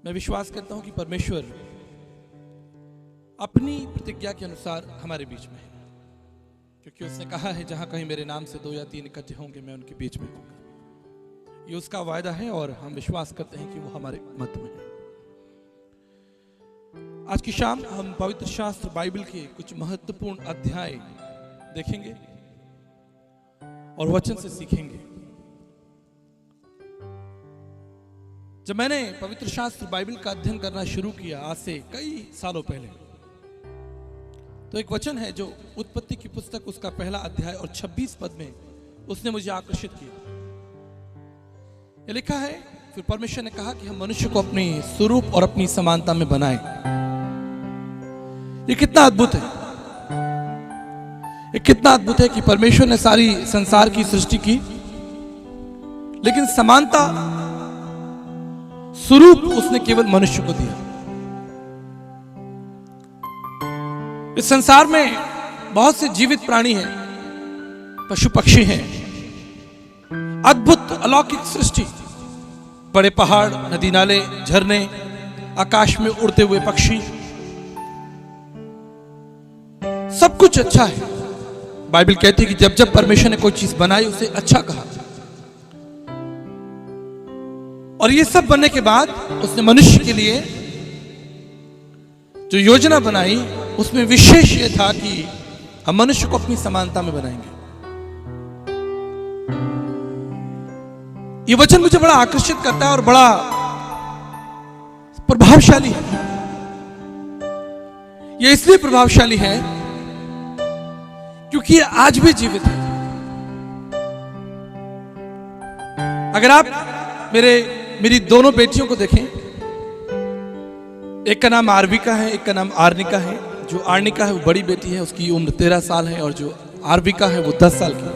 मैं विश्वास करता हूं कि परमेश्वर अपनी प्रतिज्ञा के अनुसार हमारे बीच में है, क्योंकि उसने कहा है जहां कहीं मेरे नाम से 2 या 3 इकट्ठे होंगे मैं उनके बीच में होऊंगा। ये उसका वायदा है और हम विश्वास करते हैं कि वो हमारे मध्य में है। आज की शाम हम पवित्र शास्त्र बाइबल के कुछ महत्वपूर्ण अध्याय देखेंगे और वचन से सीखेंगे। जब मैंने पवित्र शास्त्र बाइबल का अध्ययन करना शुरू किया आज से कई सालों पहले, तो एक वचन है जो उत्पत्ति की पुस्तक उसका पहला अध्याय और 26 पद में उसने मुझे आकर्षित किया। यह लिखा है, फिर परमेश्वर ने कहा कि हम मनुष्य को अपने स्वरूप और अपनी समानता में बनाएं। ये कितना अद्भुत है, ये कितना अद्भुत है कि परमेश्वर ने सारी संसार की सृष्टि की, लेकिन समानता स्वरूप उसने केवल मनुष्य को दिया। इस संसार में बहुत से जीवित प्राणी हैं, पशु पक्षी हैं, अद्भुत अलौकिक सृष्टि, बड़े पहाड़, नदी नाले, झरने, आकाश में उड़ते हुए पक्षी, सब कुछ अच्छा है। बाइबल कहती है कि जब जब परमेश्वर ने कोई चीज बनाई उसे अच्छा कहा, और ये सब बनने के बाद उसने मनुष्य के लिए जो योजना बनाई उसमें विशेष ये था कि हम मनुष्य को अपनी समानता में बनाएंगे। ये वचन मुझे बड़ा आकर्षित करता है और बड़ा प्रभावशाली है। ये इसलिए प्रभावशाली है क्योंकि ये आज भी जीवित है। अगर आप मेरी दोनों बेटियों को देखें, एक का नाम आरविका है, एक का नाम आर्निका है। जो आर्निका है वो बड़ी बेटी है, उसकी उम्र 13 साल है, और जो आरविका है वो 10 साल की है।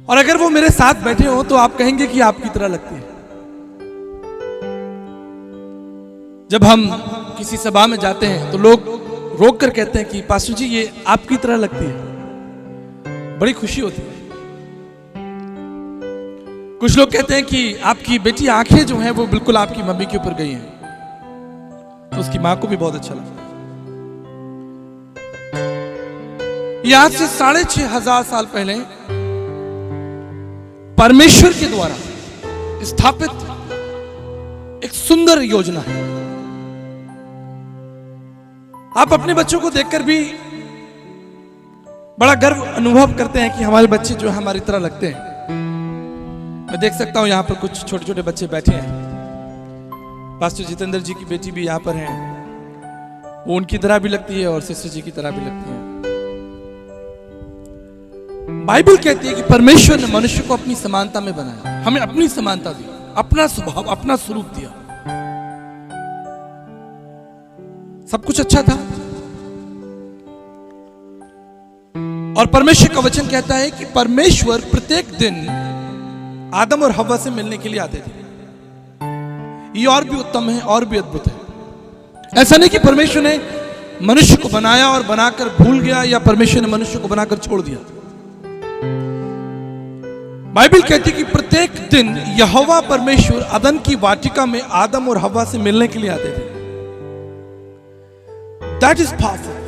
और अगर वो मेरे साथ बैठे हो तो आप कहेंगे कि आपकी तरह लगती है। जब हम किसी सभा में जाते हैं तो लोग रोक कर कहते हैं कि पास्टर जी ये आपकी तरह लगती है, बड़ी खुशी होती है। कुछ लोग कहते हैं कि आपकी बेटी आंखें जो हैं वो बिल्कुल आपकी मम्मी के ऊपर गई हैं, तो उसकी मां को भी बहुत अच्छा लगता है। ये आज से 6500 साल पहले परमेश्वर के द्वारा स्थापित एक सुंदर योजना है। आप अपने बच्चों को देखकर भी बड़ा गर्व अनुभव करते हैं कि हमारे बच्चे जो हमारी तरह लगते हैं। मैं देख सकता हूं यहां पर कुछ छोटे छोटे बच्चे बैठे हैं। पास्टर जितेंद्र जी की बेटी भी यहां पर हैं, वो उनकी तरह भी लगती है और सिस्टर जी की तरह भी लगती है। बाइबल कहती है कि परमेश्वर ने मनुष्य को अपनी समानता में बनाया, हमें अपनी समानता दी, अपना स्वभाव, अपना स्वरूप दिया। सब कुछ अच्छा था। और परमेश्वर का वचन कहता है कि परमेश्वर प्रत्येक दिन आदम और हव्वा से मिलने के लिए आते थे। ये और भी उत्तम है और भी अद्भुत है। ऐसा नहीं कि परमेश्वर ने मनुष्य को बनाया और बनाकर भूल गया, या परमेश्वर ने मनुष्य को बनाकर छोड़ दिया। बाइबल कहती है कि प्रत्येक दिन यहोवा परमेश्वर अदन की वाटिका में आदम और हव्वा से मिलने के लिए आते थे। That is powerful.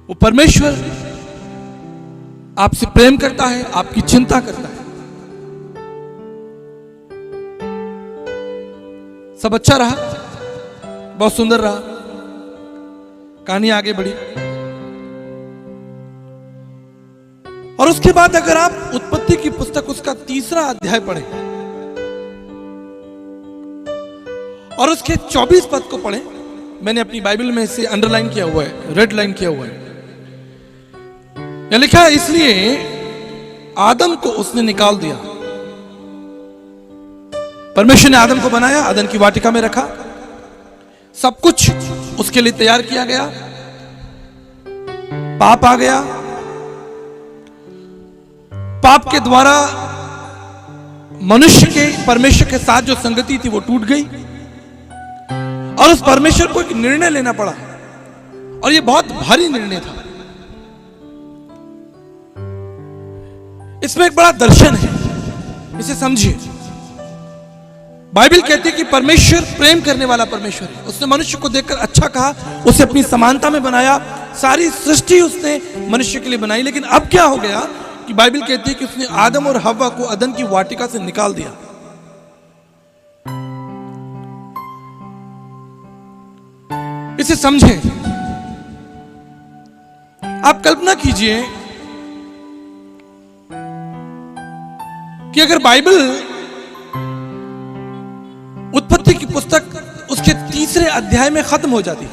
वो परमेश्वर आपसे प्रेम करता है, आपकी चिंता करता है। सब अच्छा रहा, बहुत सुंदर रहा, कहानी आगे बढ़ी। और उसके बाद अगर आप उत्पत्ति की पुस्तक उसका 3रा अध्याय पढ़ें और उसके 24 पद को पढ़ें, मैंने अपनी बाइबल में इसे अंडरलाइन किया हुआ है, रेड लाइन किया हुआ है। यह लिखा है, इसलिए आदम को उसने निकाल दिया। परमेश्वर ने आदम को बनाया, आदम की वाटिका में रखा, सब कुछ उसके लिए तैयार किया गया। पाप आ गया, पाप के द्वारा मनुष्य के परमेश्वर के साथ जो संगति थी वो टूट गई, और उस परमेश्वर को एक निर्णय लेना पड़ा, और ये बहुत भारी निर्णय था। इसमें एक बड़ा दर्शन है, इसे समझिए। बाइबल कहती है कि परमेश्वर प्रेम करने वाला परमेश्वर है। उसने मनुष्य को देखकर अच्छा कहा, उसे अपनी समानता में बनाया, सारी सृष्टि उसने मनुष्य के लिए बनाई। लेकिन अब क्या हो गया कि बाइबल कहती है कि उसने आदम और हव्वा को अदन की वाटिका से निकाल दिया। इसे समझे। आप कल्पना कीजिए कि अगर बाइबल उत्पत्ति की पुस्तक उसके 3 अध्याय में खत्म हो जाती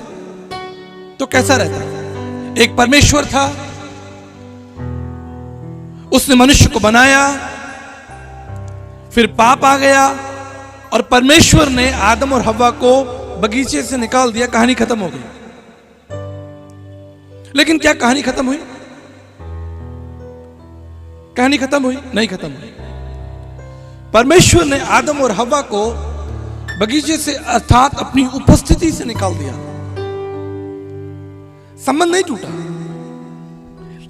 तो कैसा रहता। एक परमेश्वर था, उसने मनुष्य को बनाया, फिर पाप आ गया और परमेश्वर ने आदम और हव्वा को बगीचे से निकाल दिया, कहानी खत्म हो गई। लेकिन क्या कहानी खत्म हुई? कहानी खत्म हुई? नहीं खत्म हुई। परमेश्वर ने आदम और हव्वा को बगीचे से अर्थात अपनी उपस्थिति से निकाल दिया। संबंध नहीं टूटा,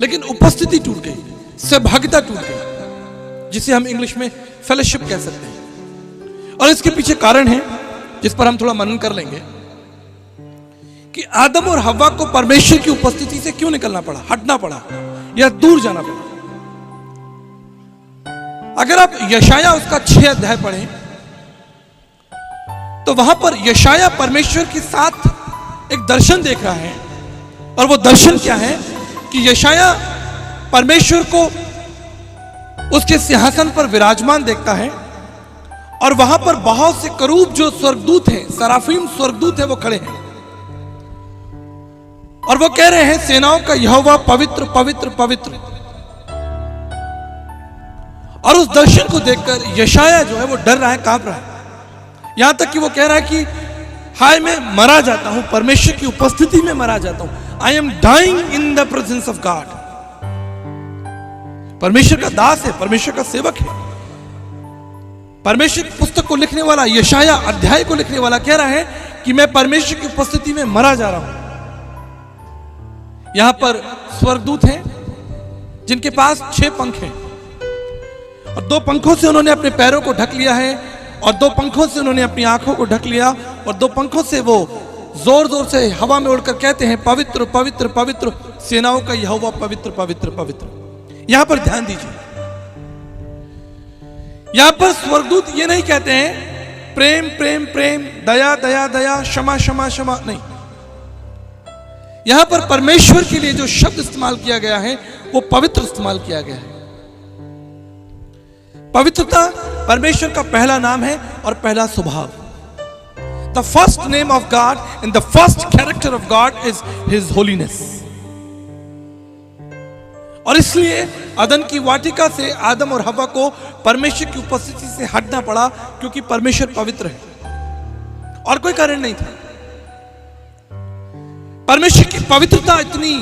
लेकिन उपस्थिति टूट गई, सहभागिता टूट गई, जिसे हम इंग्लिश में फेलोशिप कह सकते हैं। और इसके पीछे कारण है जिस पर हम थोड़ा मनन कर लेंगे कि आदम और हव्वा को परमेश्वर की उपस्थिति से क्यों निकलना पड़ा, हटना पड़ा या दूर जाना पड़ा। अगर आप यशाया उसका 6 अध्याय पढ़ें तो वहां पर यशाया परमेश्वर के साथ एक दर्शन देख रहा है। और वो दर्शन क्या है कि यशाया परमेश्वर को उसके सिंहासन पर विराजमान देखता है और वहां पर बहुत से करूब जो स्वर्गदूत हैं, सराफीम स्वर्गदूत हैं, वो खड़े हैं और वो कह रहे हैं सेनाओं का यहोवा पवित्र पवित्र पवित्र। और उस दर्शन को देखकर यशाया जो है वो डर रहा है, कांप रहा है। यहां तक कि वो कह रहा है कि हाय मैं मरा जाता हूं, परमेश्वर की उपस्थिति में मरा जाता हूं। I am dying in the presence of God. परमेश्वर का दास है, परमेश्वर का सेवक है। परमेश्वर की पुस्तक को लिखने वाला, यशाया अध्याय को लिखने वाला कह रहा है कि मैं परमेश्वर की उपस्थिति में मरा जा रहा हूं। यहां पर स्वर्गदूत हैं जिनके पास 6 पंख हैं और 2 पंखों से उन्होंने अपने पैरों को ढक लिया है और 2 पंखों से उन्होंने अपनी आंखों को ढक लिया और 2 पंखों से वो जोर जोर से हवा में उड़कर कहते हैं पवित्र पवित्र पवित्र, सेनाओं का यहोवा पवित्र पवित्र पवित्र। यहां पर ध्यान दीजिए, यहां पर स्वर्गदूत ये नहीं कहते हैं प्रेम प्रेम प्रेम, दया दया दया, क्षमा क्षमा क्षमा, नहीं। यहां पर परमेश्वर के लिए जो शब्द इस्तेमाल किया गया है वो पवित्र इस्तेमाल किया गया है। पवित्रता परमेश्वर का पहला नाम है और पहला स्वभाव। The first name of God and the first character of God is his holiness. और इसलिए अदन की वाटिका से आदम और हव्वा को परमेश्वर की उपस्थिति से हटना पड़ा, क्योंकि परमेश्वर पवित्र है और कोई कारण नहीं था। परमेश्वर की पवित्रता इतनी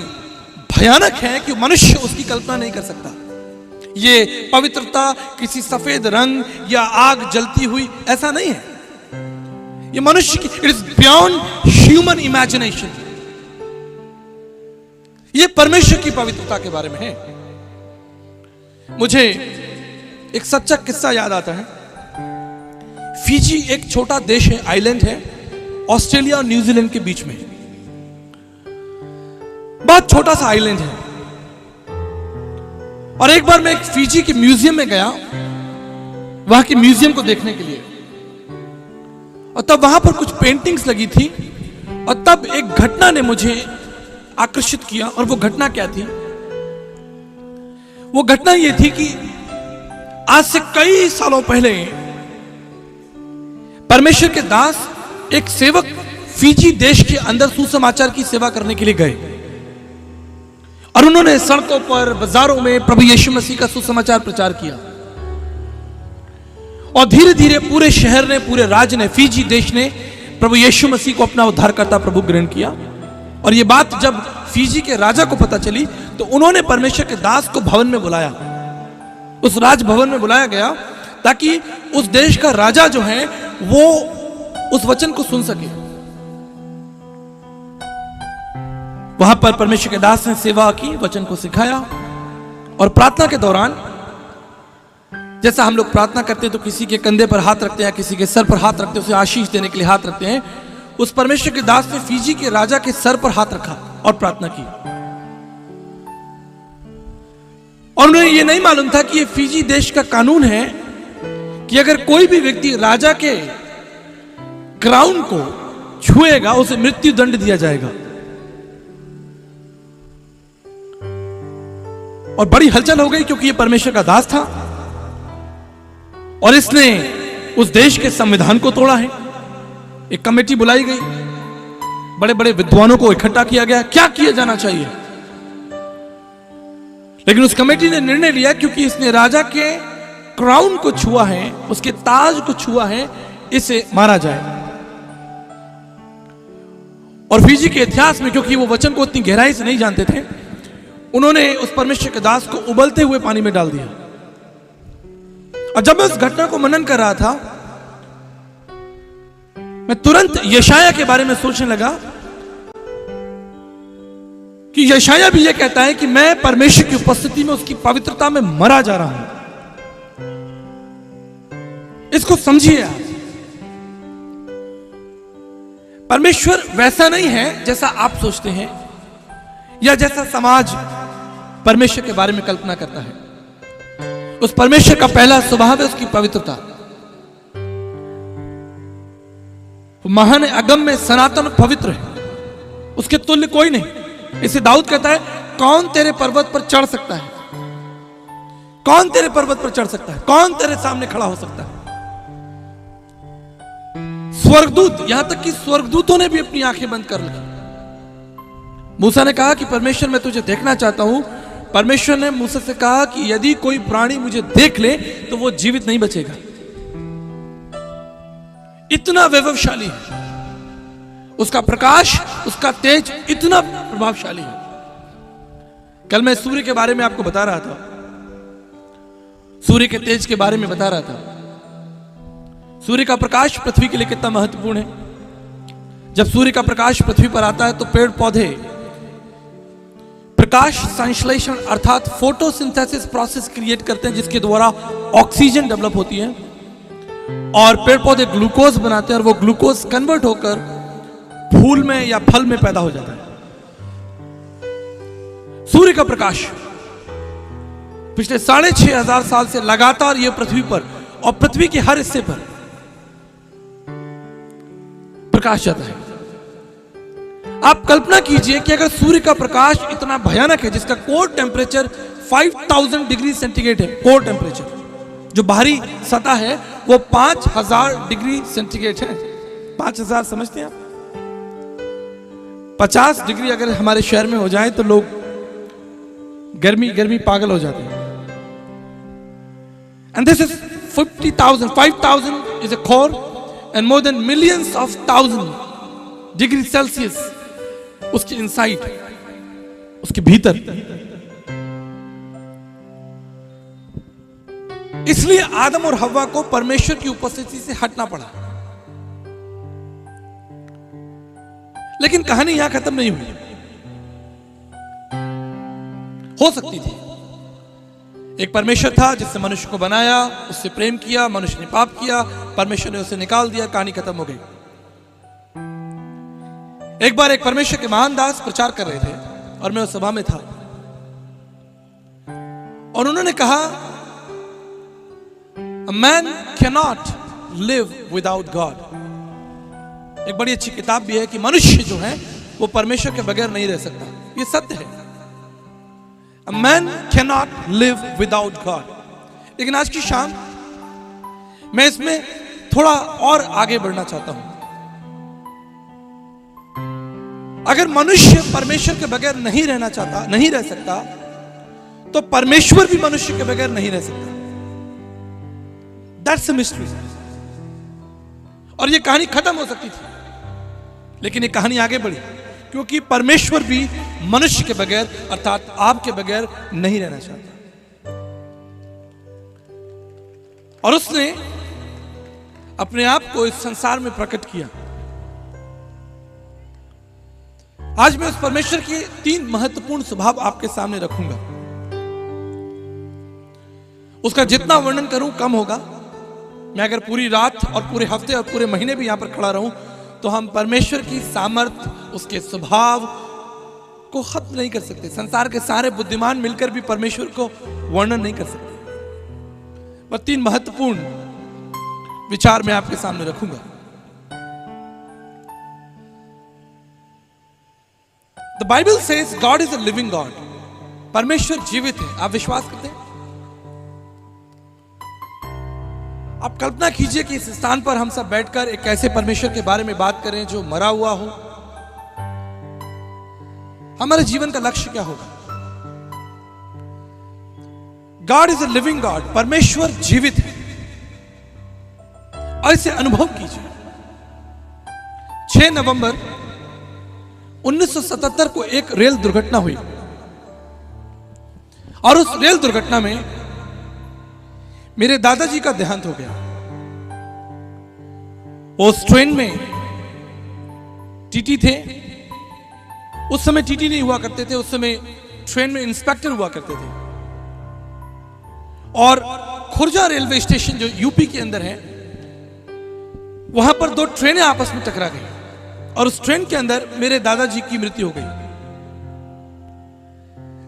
भयानक है कि मनुष्य उसकी कल्पना नहीं कर सकता। ये पवित्रता किसी सफेद रंग या आग जलती हुई ऐसा नहीं है, ये मनुष्य की, it is beyond human imagination. ये परमेश्वर की पवित्रता के बारे में है। मुझे एक सच्चा किस्सा याद आता है। फिजी एक छोटा देश है, आइलैंड है, ऑस्ट्रेलिया और न्यूजीलैंड के बीच में। बहुत छोटा सा आइलैंड है। और एक बार मैं एक फिजी के म्यूजियम में गया, वहां के म्यूजियम को देखने के लिए, और तब वहां पर कुछ पेंटिंग्स लगी थी और तब एक घटना ने मुझे आकर्षित किया। और वो घटना क्या थी? वो घटना ये थी कि आज से कई सालों पहले परमेश्वर के दास, एक सेवक फिजी देश के अंदर सुसमाचार की सेवा करने के लिए गए और उन्होंने सड़कों पर, बाजारों में प्रभु यीशु मसीह का सुसमाचार प्रचार किया। और धीरे धीरे पूरे शहर ने, पूरे राज्य ने, फिजी देश ने प्रभु यीशु मसीह को अपना उद्धारकर्ता प्रभु ग्रहण किया। और यह बात जब फिजी के राजा को पता चली तो उन्होंने परमेश्वर के दास को भवन में बुलाया, उस राजभवन में बुलाया गया, ताकि उस देश का राजा जो है वो उस वचन को सुन सके। वहां पर परमेश्वर के दास ने सेवा की, वचन को सिखाया। और प्रार्थना के दौरान जैसा हम लोग प्रार्थना करते हैं तो किसी के कंधे पर हाथ रखते हैं, किसी के सर पर हाथ रखते हैं, उसे आशीष देने के लिए हाथ रखते हैं। उस परमेश्वर के दास ने फीजी के राजा के सर पर हाथ रखा और प्रार्थना की। और उन्हें यह नहीं मालूम था कि यह फीजी देश का कानून है कि अगर कोई भी व्यक्ति राजा के क्राउन को छुएगा उसे मृत्यु दंड दिया जाएगा। और बड़ी हलचल हो गई क्योंकि यह परमेश्वर का दास था और इसने उस देश के संविधान को तोड़ा है। एक कमेटी बुलाई गई, बड़े बड़े विद्वानों को इकट्ठा किया गया, क्या किया जाना चाहिए। लेकिन उस कमेटी ने निर्णय लिया क्योंकि इसने राजा के क्राउन को छुआ है, उसके ताज को छुआ है, इसे मारा जाए। और फीजी के इतिहास में, क्योंकि वो वचन को उतनी गहराई से नहीं जानते थे, उन्होंने उस परमेश्वर के दास को उबलते हुए पानी में डाल दिया। और जब मैं उस घटना को मनन कर रहा था, मैं तुरंत यशाया के बारे में सोचने लगा कि यशाया भी यह कहता है कि मैं परमेश्वर की उपस्थिति में उसकी पवित्रता में मरा जा रहा हूं। इसको समझिए आप। परमेश्वर वैसा नहीं है जैसा आप सोचते हैं या जैसा समाज परमेश्वर के बारे में कल्पना करता है। उस परमेश्वर का पहला स्वभाव है उसकी पवित्रता। महान अगम में सनातन पवित्र है, उसके तुल्य कोई नहीं। इसे दाऊद कहता है, कौन तेरे पर्वत पर चढ़ सकता है, कौन तेरे पर्वत पर चढ़ सकता है, कौन तेरे सामने खड़ा हो सकता है। स्वर्गदूत, यहां तक कि स्वर्गदूतों ने भी अपनी आंखें बंद कर ली। मूसा ने कहा कि परमेश्वर मैं तुझे देखना चाहता हूं। परमेश्वर ने मूसा से कहा कि यदि कोई प्राणी मुझे देख ले तो वो जीवित नहीं बचेगा। इतना वैभवशाली है उसका प्रकाश, उसका तेज इतना प्रभावशाली है। कल मैं सूर्य के बारे में आपको बता रहा था, सूर्य के तेज के बारे में बता रहा था। सूर्य का प्रकाश पृथ्वी के लिए कितना महत्वपूर्ण है। जब सूर्य का प्रकाश पृथ्वी पर आता है तो पेड़ पौधे प्रकाश संश्लेषण अर्थात फोटोसिंथेसिस प्रोसेस क्रिएट करते हैं, जिसके द्वारा ऑक्सीजन डेवलप होती है और पेड़ पौधे ग्लूकोज बनाते हैं और वो ग्लूकोज कन्वर्ट होकर फूल में या फल में पैदा हो जाता है। सूर्य का प्रकाश पिछले 6,500 साल से लगातार ये पृथ्वी पर और पृथ्वी के हर हिस्से पर प्रकाश जाता है। आप कल्पना कीजिए कि अगर सूर्य का प्रकाश इतना भयानक है, जिसका कोर टेम्परेचर 5000 डिग्री सेंटीग्रेड है, कोर टेम्परेचर जो बाहरी सतह है वो 5000 डिग्री सेंटीग्रेड है। 5000 समझते हैं आप? 50 डिग्री अगर हमारे शहर में हो जाए तो लोग गर्मी पागल हो जाते हैं। And this is 5000 is a core and more than millions of 1000 degree Celsius उसके इनसाइड, उसके भीतर। इसलिए आदम और हव्वा को परमेश्वर की उपस्थिति से हटना पड़ा। लेकिन कहानी यहां खत्म नहीं हुई। हो सकती थी, एक परमेश्वर था जिसने मनुष्य को बनाया, उससे प्रेम किया, मनुष्य ने पाप किया, परमेश्वर ने उसे निकाल दिया, कहानी खत्म हो गई। एक बार एक परमेश्वर के महान दास प्रचार कर रहे थे और मैं उस सभा में था और उन्होंने कहा, A man cannot live without God। एक बड़ी अच्छी किताब भी है कि मनुष्य जो है वो परमेश्वर के बगैर नहीं रह सकता। ये सत्य है। A man cannot live without God। लेकिन आज की शाम मैं इसमें थोड़ा और आगे बढ़ना चाहता हूं। अगर मनुष्य परमेश्वर के बगैर नहीं रहना चाहता, नहीं रह सकता, तो परमेश्वर भी मनुष्य के बगैर नहीं रह सकता। That's a mystery। और ये कहानी खत्म हो सकती थी, लेकिन ये कहानी आगे बढ़ी क्योंकि परमेश्वर भी मनुष्य के बगैर अर्थात आपके बगैर नहीं रहना चाहता। और उसने अपने आप को इस संसार में प्रकट किया। आज मैं उस परमेश्वर के 3 महत्वपूर्ण स्वभाव आपके सामने रखूंगा। उसका जितना वर्णन करूं कम होगा। मैं अगर पूरी रात और पूरे हफ्ते और पूरे महीने भी यहां पर खड़ा रहूं तो हम परमेश्वर की सामर्थ्य, उसके स्वभाव को खत्म नहीं कर सकते। संसार के सारे बुद्धिमान मिलकर भी परमेश्वर को वर्णन नहीं कर सकते। पर 3 महत्वपूर्ण विचार मैं आपके सामने रखूंगा। The Bible says God is a living God. परमेश्वर जीवित है। आप विश्वास करते हैं? आप कल्पना कीजिए कि इस स्थान पर हम सब बैठकर एक ऐसे परमेश्वर के बारे में बात करें जो मरा हुआ हो। हमारे जीवन का लक्ष्य क्या होगा? God is a living God. परमेश्वर जीवित है और इसे अनुभव कीजिए। 6 नवंबर 1977 को एक रेल दुर्घटना हुई और उस रेल दुर्घटना में मेरे दादाजी का देहांत हो गया। उस ट्रेन में टीटी थे। उस समय टीटी नहीं हुआ करते थे, उस समय ट्रेन में इंस्पेक्टर हुआ करते थे। और खुर्जा रेलवे स्टेशन जो यूपी के अंदर है, वहां पर 2 ट्रेनें आपस में टकरा गई और उस ट्रेन के अंदर मेरे दादाजी की मृत्यु हो गई।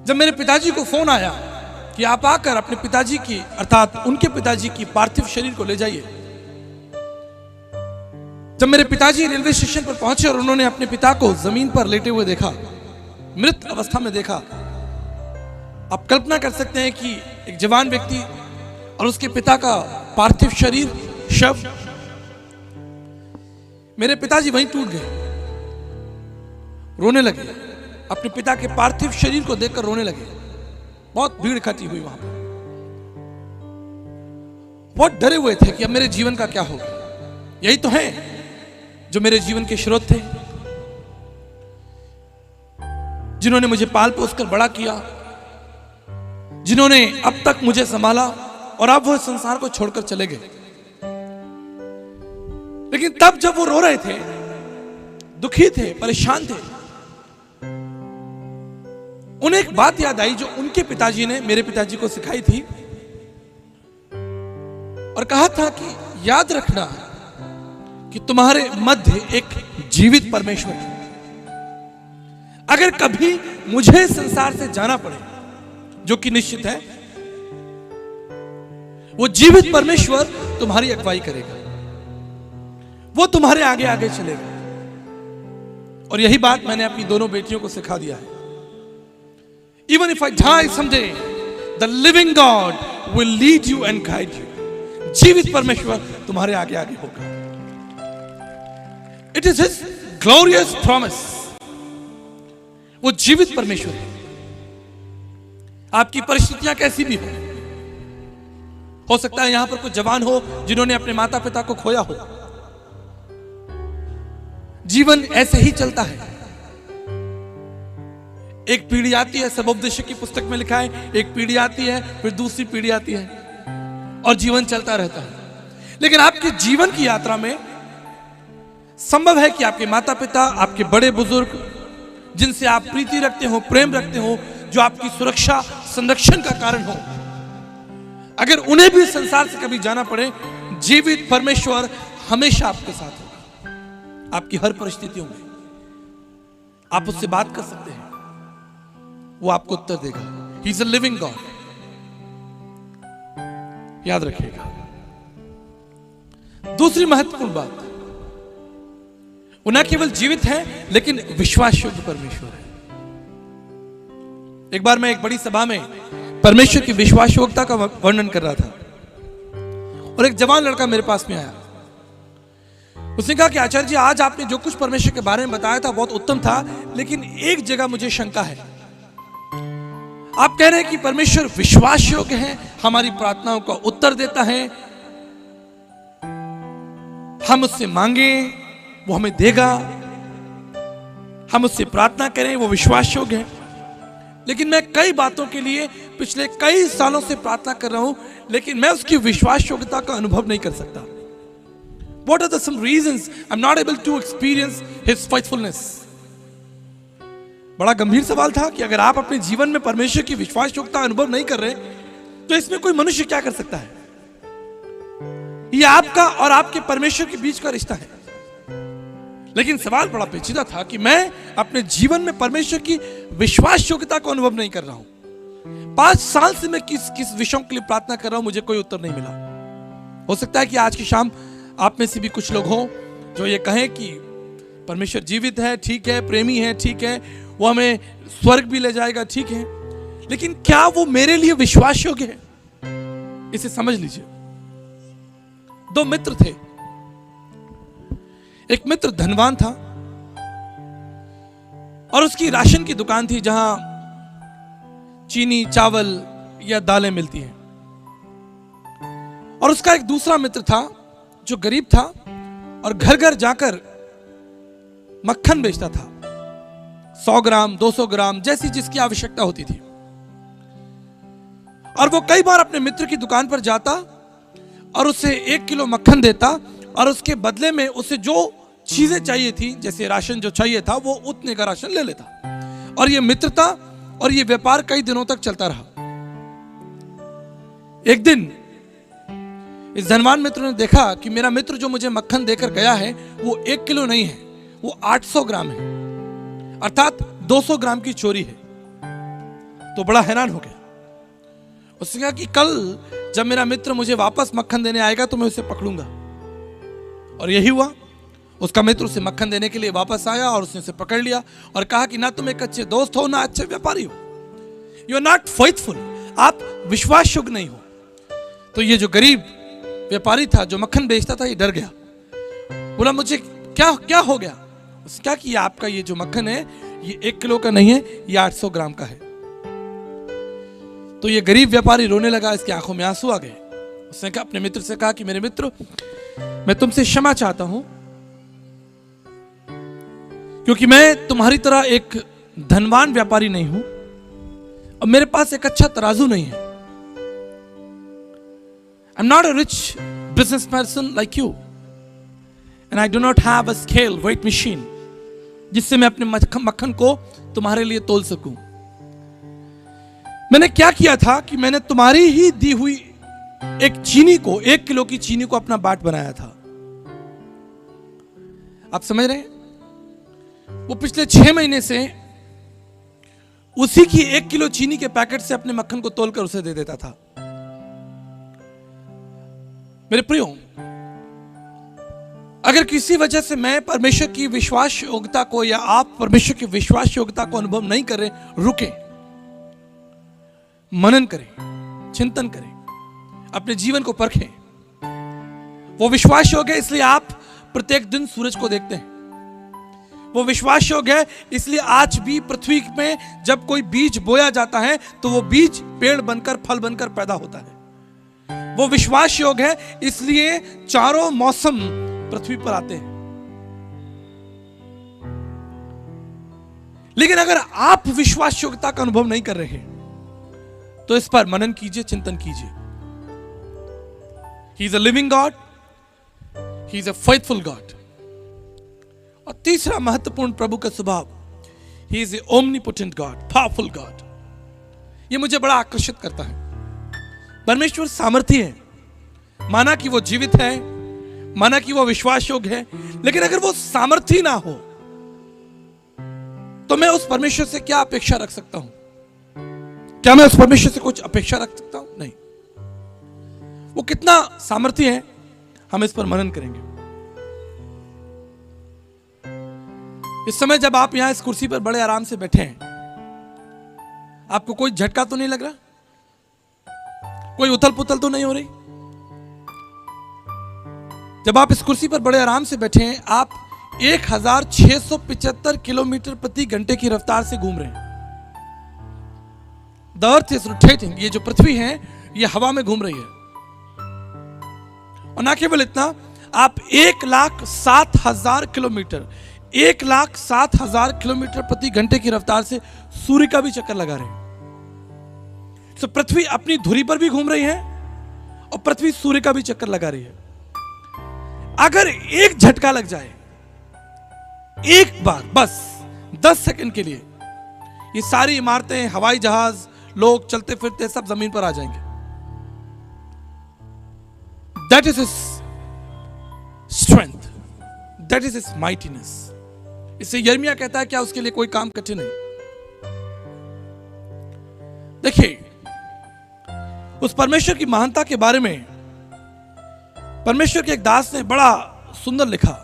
जब मेरे पिताजी को फोन आया कि आप आकर अपने पिताजी की, अर्थात उनके पिताजी की पार्थिव शरीर को ले जाइए। जब मेरे पिताजी रेलवे स्टेशन पर पहुंचे और उन्होंने अपने पिता को जमीन पर लेटे हुए देखा, मृत अवस्था में देखा, आप कल्पना कर सकते हैं कि एक जवान व्यक्ति और उसके पिता का पार्थिव शरीर, शव। मेरे पिताजी वहीं टूट गए, रोने लगे। अपने पिता के पार्थिव शरीर को देखकर रोने लगे। बहुत भीड़ इकट्ठी हुई वहां पर। बहुत डरे हुए थे कि अब मेरे जीवन का क्या होगा। यही तो है जो मेरे जीवन के स्रोत थे, जिन्होंने मुझे पाल पोस कर बड़ा किया, जिन्होंने अब तक मुझे संभाला और अब वो संसार को छोड़कर चले गए। लेकिन तब जब वो रो रहे थे, दुखी थे, परेशान थे, उन्हें एक बात याद आई जो उनके पिताजी ने मेरे पिताजी को सिखाई थी और कहा था कि याद रखना कि तुम्हारे मध्य एक जीवित परमेश्वर है। अगर कभी मुझे संसार से जाना पड़े, जो कि निश्चित है, वो जीवित परमेश्वर तुम्हारी अगुवाई करेगा, वो तुम्हारे आगे आगे चलेगा। और यही बात मैंने अपनी दोनों बेटियों को सिखा दिया है। Even if I die someday, the living God will lead you and guide you. जीवित परमेश्वर तुम्हारे आगे आगे होगा। It is His glorious promise. वो जीवित परमेश्वर है। आपकी परिस्थितियां कैसी भी हो सकता है यहां पर कुछ जवान हो जिन्होंने अपने माता पिता को खोया हो। जीवन ऐसे ही चलता है। एक पीढ़ी आती है, सबोपदेशक की पुस्तक में लिखा है, एक पीढ़ी आती है, फिर दूसरी पीढ़ी आती है और जीवन चलता रहता है। लेकिन आपके जीवन की यात्रा में संभव है कि आपके माता पिता, आपके बड़े बुजुर्ग, जिनसे आप प्रीति रखते हो, प्रेम रखते हो, जो आपकी सुरक्षा संरक्षण का कारण हो, अगर उन्हें भी संसार से कभी जाना पड़े, जीवित परमेश्वर हमेशा आपके साथ होगा। आपकी हर परिस्थितियों में आप उससे बात कर सकते हैं, वो आपको उत्तर देगा। He is a living God. याद रखिएगा। दूसरी महत्वपूर्ण बात, वो न केवल जीवित है लेकिन विश्वास योग्य परमेश्वर है। एक बार मैं एक बड़ी सभा में परमेश्वर की विश्वास योग्यता का वर्णन कर रहा था और एक जवान लड़का मेरे पास में आया। उसने कहा कि आचार्य जी, आज आपने जो कुछ परमेश्वर के बारे में बताया था बहुत उत्तम था, लेकिन एक जगह मुझे शंका है। आप कह रहे हैं कि परमेश्वर विश्वास योग्य है, हमारी प्रार्थनाओं का उत्तर देता है, हम उससे मांगे वो हमें देगा, हम उससे प्रार्थना करें वो विश्वास योग्य है। लेकिन मैं कई बातों के लिए पिछले कई सालों से प्रार्थना कर रहा हूं, लेकिन मैं उसकी विश्वास योग्यता का अनुभव नहीं कर सकता। What are the some reasons I'm not able to experience His faithfulness? बड़ा गंभीर सवाल था कि अगर आप अपने जीवन में परमेश्वर की विश्वास योग्यता अनुभव नहीं कर रहे तो इसमें कोई मनुष्य क्या कर सकता है? ये आपका और आपके परमेश्वर के बीच का रिश्ता है। लेकिन सवाल बड़ा पेचीदा था कि मैं अपने जीवन में परमेश्वर की विश्वास योग्यता को अनुभव नहीं कर रहा हूं। 5 साल से मैं किस विषयों के लिए प्रार्थना कर रहा हूं, मुझे कोई उत्तर नहीं मिला। हो सकता है कि आज की शाम आप में से भी कुछ लोग हों जो ये कहें कि परमेश्वर जीवित है, ठीक है, प्रेमी है, ठीक है, वो हमें स्वर्ग भी ले जाएगा, ठीक है, लेकिन क्या वो मेरे लिए विश्वास योग्य है? इसे समझ लीजिए। 2 मित्र थे। एक मित्र धनवान था और उसकी राशन की दुकान थी जहां चीनी, चावल या दालें मिलती हैं। और उसका एक दूसरा मित्र था जो गरीब था और घर घर जाकर मक्खन बेचता था, 100 ग्राम, 200 ग्राम, जैसी जिसकी आवश्यकता होती थी। और वो कई बार अपने मित्र की दुकान पर जाता और उसे 1 किलो मक्खन देता और उसके बदले में उसे जो चीजें चाहिए थी, जैसे राशन जो चाहिए था, वो उतने का राशन ले लेता। और ये मित्रता और ये व्यापार कई दिनों तक चलता रहा। एक दिन इस धनवान मित्र ने देखा कि मेरा मित्र जो मुझे मक्खन देकर गया है वो 1 किलो नहीं है, वो 800 ग्राम है, अर्थात 200 ग्राम की चोरी है। तो बड़ा हैरान हो गया। उसने कहा कि कल जब मेरा मित्र मुझे वापस मक्खन देने आएगा तो मैं उसे पकड़ूंगा। और यही हुआ। उसका मित्र उसे मक्खन देने के लिए वापस आया और उसने उसे पकड़ लिया और कहा कि ना तुम एक अच्छे दोस्त हो, ना अच्छे व्यापारी हो, यू आर नॉट फेथफुल, आप विश्वास योग्य नहीं हो। तो ये जो गरीब व्यापारी था जो मक्खन बेचता था, ये डर गया। बोला मुझे क्या हो गया? उसने कहा कि आपका ये जो मक्खन है ये 1 किलो का नहीं है, ये 800 ग्राम का है। तो ये गरीब व्यापारी रोने लगा, इसकी आंखों में आंसू आ गए। उसने कहा अपने मित्र से कहा कि मेरे मित्र, मैं तुमसे क्षमा चाहता हूं क्योंकि मैं तुम्हारी तरह एक धनवान व्यापारी नहीं हूं और मेरे पास एक अच्छा तराजू नहीं है। I'm not a rich business person like you and I do not have a scale weight machine जिससे मैं अपने मक्खन को तुम्हारे लिए तोल सकूं। मैंने क्या किया था कि मैंने तुम्हारी ही दी हुई एक चीनी को, 1 किलो की चीनी को अपना बाट बनाया था। आप समझ रहे हैं? वो पिछले 6 महीने से उसी की 1 किलो चीनी के पैकेट से अपने मक्खन को तोलकर उसे दे देता था। मेरे प्रियो, अगर किसी वजह से मैं परमेश्वर की विश्वास योग्यता को या आप परमेश्वर की विश्वास योग्यता को अनुभव नहीं कर रहे, रुके, मनन करें, चिंतन करें, अपने जीवन को परखें। वो विश्वास योग्य है इसलिए आप प्रत्येक दिन सूरज को देखते हैं। वो विश्वास योग्य है इसलिए आज भी पृथ्वी में जब कोई बीज बोया जाता है तो वो बीज पेड़ बनकर, फल बनकर पैदा होता है। वो विश्वास योग्य है इसलिए चारों मौसम पृथ्वी पर आते हैं। लेकिन अगर आप विश्वास योग्यता का अनुभव नहीं कर रहे तो इस पर मनन कीजिए, चिंतन कीजिए। He is a living God, He is a faithful God। और तीसरा महत्वपूर्ण प्रभु का स्वभाव, He is a omnipotent God, powerful God। ये मुझे बड़ा आकर्षित करता है। परमेश्वर सामर्थी है, माना कि वो जीवित है, माना कि वो विश्वास योग्य है, लेकिन अगर वो सामर्थी ना हो तो मैं उस परमेश्वर से क्या अपेक्षा रख सकता हूं? क्या मैं उस परमेश्वर से कुछ अपेक्षा रख सकता हूं? नहीं। वो कितना सामर्थी है, हम इस पर मनन करेंगे। इस समय जब आप यहां इस कुर्सी पर बड़े आराम से बैठे हैं, आपको कोई झटका तो नहीं लग रहा? कोई उथल पुथल तो नहीं हो रही? जब आप इस कुर्सी पर बड़े आराम से बैठे हैं, आप 1675 किलोमीटर प्रति घंटे की रफ्तार से घूम रहे हैं। The earth is rotating। ये जो पृथ्वी है ये हवा में घूम रही है। और ना केवल इतना, आप 1,07,000 किलोमीटर 1,07,000 किलोमीटर प्रति घंटे की रफ्तार से सूर्य का भी चक्कर लगा रहे हैं। तो पृथ्वी अपनी धुरी पर भी घूम रही है और पृथ्वी सूर्य का भी चक्कर लगा रही है। अगर एक झटका लग जाए, एक बार बस 10 सेकंड के लिए, ये सारी इमारतें, हवाई जहाज, लोग चलते फिरते सब जमीन पर आ जाएंगे। That is his strength. That is his mightiness. इससे यिर्मयाह कहता है क्या उसके लिए कोई काम कठिन है? देखिए, उस परमेश्वर की महानता के बारे में परमेश्वर के एक दास ने बड़ा सुंदर लिखा।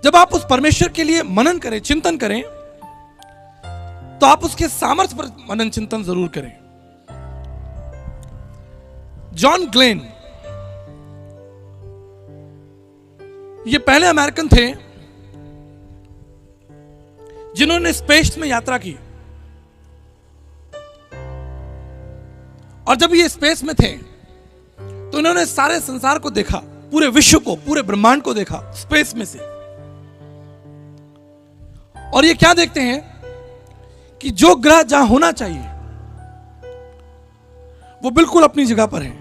जब आप उस परमेश्वर के लिए मनन करें, चिंतन करें, तो आप उसके सामर्थ्य पर मनन चिंतन जरूर करें। जॉन ग्लेन, ये पहले अमेरिकन थे जिन्होंने स्पेस में यात्रा की। और जब ये स्पेस में थे तो इन्होंने सारे संसार को देखा, पूरे विश्व को, पूरे ब्रह्मांड को देखा स्पेस में से। और ये क्या देखते हैं कि जो ग्रह जहां होना चाहिए वो बिल्कुल अपनी जगह पर है।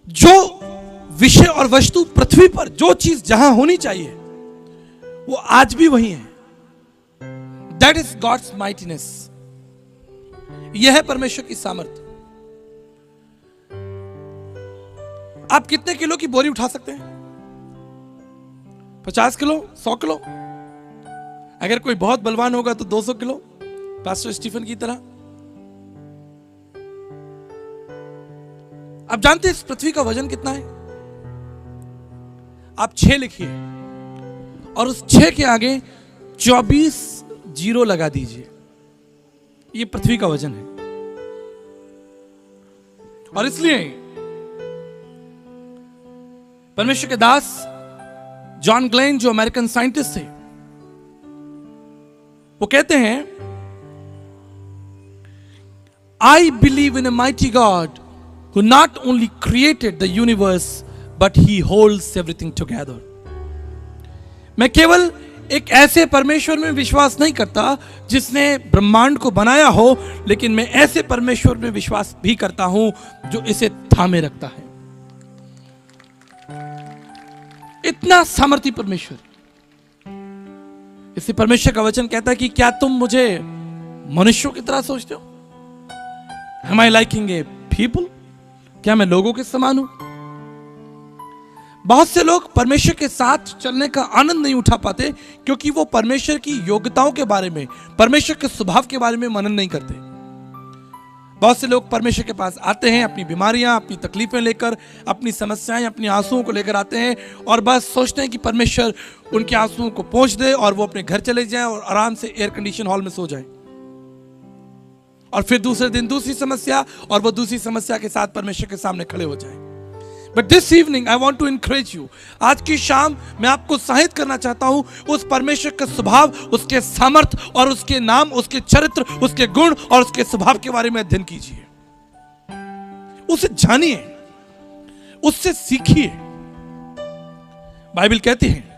जो विषय और वस्तु पृथ्वी पर, जो चीज जहां होनी चाहिए वो आज भी वही है। That is God's mightiness. यह है परमेश्वर की सामर्थ्य। आप कितने किलो की बोरी उठा सकते हैं? 50 किलो, 100 किलो? अगर कोई बहुत बलवान होगा तो 200 किलो, पास्टर स्टीफन की तरह। आप जानते हैं इस पृथ्वी का वजन कितना है? आप 6 लिखिए और उस 6 के आगे 24 जीरो लगा दीजिए। ये पृथ्वी का वजन है। और इसलिए परमेश्वर के दास जॉन ग्लेन, जो अमेरिकन साइंटिस्ट थे, वो कहते हैं, I believe in a mighty God who not only created the universe but he holds everything together. मैं केवल एक ऐसे परमेश्वर में विश्वास नहीं करता जिसने ब्रह्मांड को बनाया हो, लेकिन मैं ऐसे परमेश्वर में विश्वास भी करता हूं जो इसे थामे रखता है। इतना सामर्थी परमेश्वर। इसी परमेश्वर का वचन कहता है कि क्या तुम मुझे मनुष्यों की तरह सोचते हो? Am I liking a people? क्या मैं लोगों के समान हूं? बहुत से लोग परमेश्वर के साथ चलने का आनंद नहीं उठा पाते क्योंकि वो परमेश्वर की योग्यताओं के बारे में, परमेश्वर के स्वभाव के बारे में मनन नहीं करते। बहुत से लोग परमेश्वर के पास आते हैं अपनी बीमारियां, अपनी तकलीफें लेकर, अपनी समस्याएं, अपनी आंसुओं को लेकर आते हैं और बस सोचते हैं कि परमेश्वर उनके आंसुओं को पोंछ दे और वो अपने घर चले जाएं और आराम से एयर कंडीशन हॉल में सो जाएं। और फिर दूसरे दिन दूसरी समस्या, और वो दूसरी समस्या के साथ परमेश्वर के सामने खड़े हो जाएं। But this evening I want to encourage you. आज की शाम मैं आपको उत्साहित करना चाहता हूं उस परमेश्वर का स्वभाव, उसके सामर्थ और उसके नाम, उसके चरित्र, उसके गुण और उसके स्वभाव के बारे में अध्ययन कीजिए। उसे जानिए, उससे सीखिए। बाइबल कहती है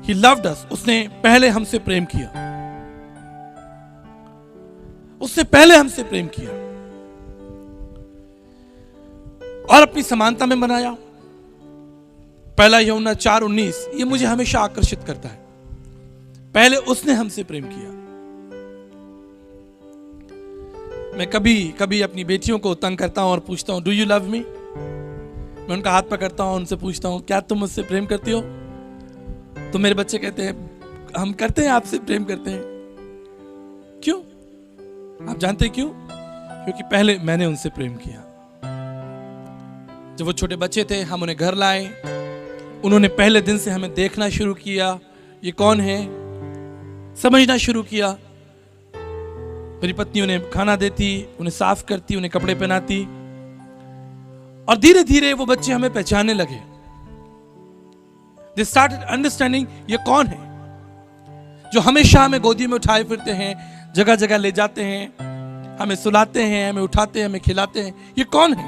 He loved us, उसने पहले हमसे प्रेम किया। उसने पहले हमसे प्रेम किया और अपनी समानता में बनाया। पहला यूहन्ना 4:19 ये मुझे हमेशा आकर्षित करता है। पहले उसने हमसे प्रेम किया। मैं कभी कभी अपनी बेटियों को तंग करता हूं और पूछता हूं, डू यू लव मी? मैं उनका हाथ पकड़ता हूं, उनसे पूछता हूं, क्या तुम मुझसे प्रेम करती हो? तो मेरे बच्चे कहते हैं, हम करते हैं, आपसे प्रेम करते हैं। क्यों? आप जानते हैं क्यों? क्योंकि पहले मैंने उनसे प्रेम किया। जब वो छोटे बच्चे थे, हम उन्हें घर लाए। उन्होंने पहले दिन से हमें देखना शुरू किया, ये कौन है, समझना शुरू किया। मेरी पत्नी उन्हें खाना देती, उन्हें साफ करती, उन्हें कपड़े पहनाती, और धीरे धीरे वो बच्चे हमें पहचानने लगे। They started understanding ये कौन है जो हमेशा हमें गोदी में उठाए फिरते हैं, जगह जगह ले जाते हैं, हमें सुलाते हैं, हमें उठाते हैं, हमें खिलाते हैं। ये कौन है?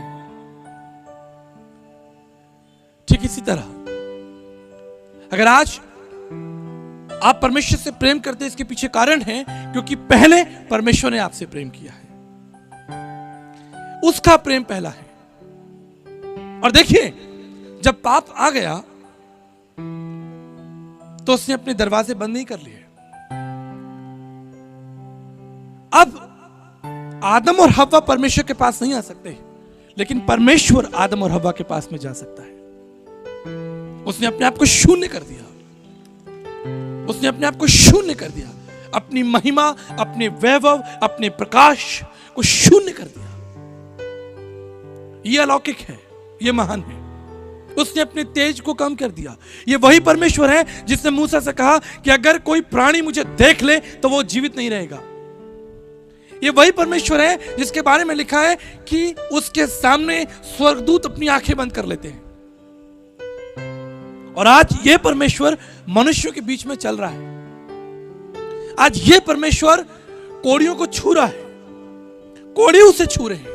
ठीक इसी तरह अगर आज आप परमेश्वर से प्रेम करते हैं, इसके पीछे कारण है क्योंकि पहले परमेश्वर ने आपसे प्रेम किया है। उसका प्रेम पहला है। और देखिए, जब पाप आ गया तो उसने अपने दरवाजे बंद नहीं कर लिए। अब आदम और हव्वा परमेश्वर के पास नहीं आ सकते, लेकिन परमेश्वर आदम और हव्वा के पास में जा सकता है। उसने अपने आप को शून्य कर दिया, उसने अपने आप को शून्य कर दिया, अपनी महिमा, अपने वैभव, अपने प्रकाश को शून्य कर दिया। यह अलौकिक है, यह महान है। उसने अपने तेज को कम कर दिया। यह वही परमेश्वर है जिसने मूसा से कहा कि अगर कोई प्राणी मुझे देख ले तो वो जीवित नहीं रहेगा। यह वही परमेश्वर है जिसके बारे में लिखा है कि उसके सामने स्वर्गदूत अपनी आंखें बंद कर लेते हैं। और आज यह परमेश्वर मनुष्यों के बीच में चल रहा है। आज यह परमेश्वर कोड़ियों को छू रहा है, कोड़ी उसे छू रहे हैं,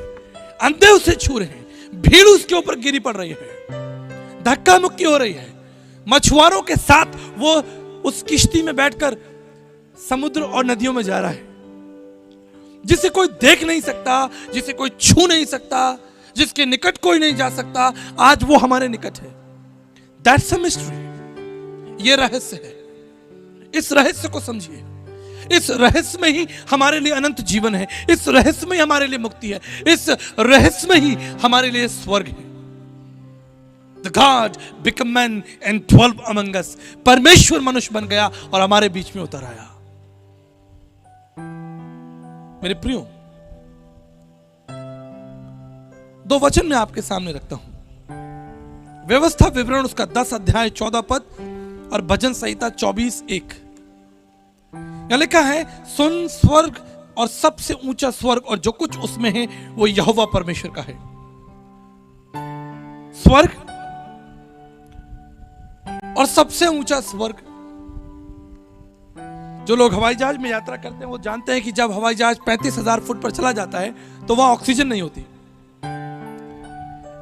अंधे उसे छू रहे हैं, भीड़ उसके ऊपर गिरी पड़ रही है, धक्का मुक्की हो रही है। मछुआरों के साथ वो उस किश्ती में बैठकर समुद्र और नदियों में जा रहा है, जिसे कोई देख नहीं सकता, जिसे कोई छू नहीं सकता, जिसके निकट कोई नहीं जा सकता, आज वो हमारे निकट है। That's a mystery। ये रहस्य है। इस रहस्य को समझिए। इस रहस्य में ही हमारे लिए अनंत जीवन है, इस रहस्य में ही हमारे लिए मुक्ति है, इस रहस्य में ही हमारे लिए स्वर्ग है। The God became man and dwelt among us। परमेश्वर मनुष्य बन गया और हमारे बीच में उतर आया। मेरे प्रियो, दो वचन मैं आपके सामने रखता हूं। व्यवस्था विवरण उसका 10 अध्याय 14 पद और भजन संहिता 24:1। यहां लिखा है, सुन, स्वर्ग और सबसे ऊंचा स्वर्ग और जो कुछ उसमें है वो यहोवा परमेश्वर का है। स्वर्ग और सबसे ऊंचा स्वर्ग। जो लोग हवाई जहाज में यात्रा करते हैं वो जानते हैं कि जब हवाई जहाज 35,000 फुट पर चला जाता है तो वहां ऑक्सीजन नहीं होती,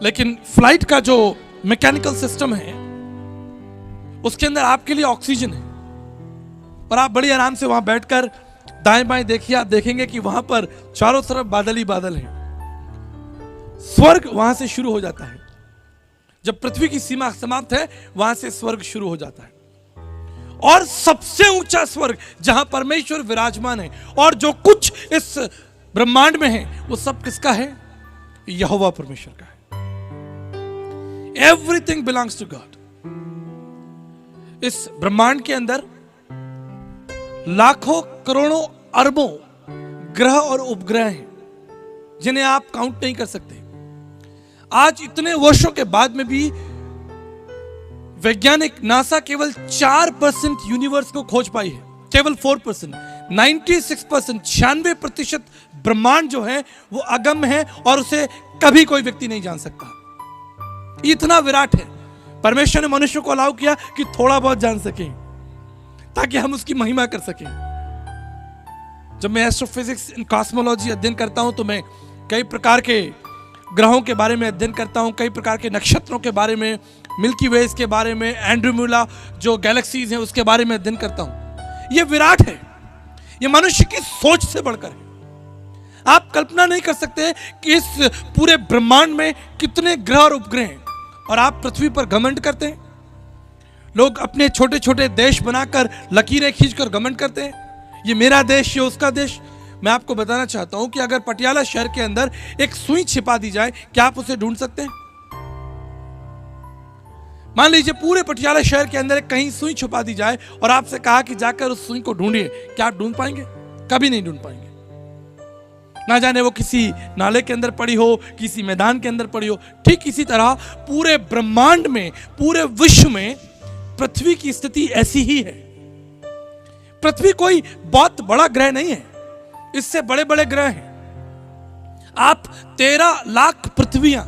लेकिन फ्लाइट का जो मैकेनिकल सिस्टम है उसके अंदर आपके लिए ऑक्सीजन है और आप बड़ी आराम से वहां बैठकर दाएं बाएं देखिए, आप देखेंगे कि वहां पर चारों तरफ बादल ही बादल हैं। स्वर्ग वहां से शुरू हो जाता है। जब पृथ्वी की सीमा समाप्त है वहां से स्वर्ग शुरू हो जाता है। और सबसे ऊंचा स्वर्ग जहां परमेश्वर विराजमान है और जो कुछ इस ब्रह्मांड में है वो सब किसका है? यहोवा परमेश्वर का है। Everything belongs to God. इस ब्रह्मांड के अंदर लाखों करोड़ों अरबों ग्रह और उपग्रह हैं जिन्हें आप काउंट नहीं कर सकते। आज इतने वर्षों के बाद में भी वैज्ञानिक नासा केवल 4% यूनिवर्स को खोज पाई है, केवल 4%। 96%, 96% ब्रह्मांड जो है वो अगम्य है और उसे कभी कोई व्यक्ति नहीं जान सकता। इतना विराट है। परमेश्वर ने मनुष्य को अलाउ किया कि थोड़ा बहुत जान सकें ताकि हम उसकी महिमा कर सकें। जब मैं एस्ट्रोफिजिक्स इन कॉस्मोलॉजी अध्ययन करता हूं तो मैं कई प्रकार के ग्रहों के बारे में अध्ययन करता हूं, कई प्रकार के नक्षत्रों के बारे में, मिल्की वेज के बारे में, एंड्रोमेडा जो गैलेक्सीज हैं उसके बारे में अध्ययन करता हूं। यह विराट है, यह मनुष्य की सोच से बढ़कर है। आप कल्पना नहीं कर सकते कि इस पूरे ब्रह्मांड में कितने ग्रह और उपग्रह हैं और आप पृथ्वी पर घमंड करते हैं। लोग अपने छोटे छोटे देश बनाकर लकीरें खींचकर घमंड करते हैं, ये मेरा देश, ये उसका देश। मैं आपको बताना चाहता हूं कि अगर पटियाला शहर के अंदर एक सुई छिपा दी जाए, क्या आप उसे ढूंढ सकते हैं? मान लीजिए पूरे पटियाला शहर के अंदर कहीं सुई छुपा दी जाए और आपसे कहा कि जाकर उस सुई को ढूंढिए, क्या आप ढूंढ पाएंगे? कभी नहीं ढूंढ पाएंगे। ना जाने वो किसी नाले के अंदर पड़ी हो, किसी मैदान के अंदर पड़ी हो। ठीक इसी तरह पूरे ब्रह्मांड में, पूरे विश्व में पृथ्वी की स्थिति ऐसी ही है। पृथ्वी कोई बहुत बड़ा ग्रह नहीं है, इससे बड़े बड़े ग्रह हैं। आप 13 लाख पृथ्वियां,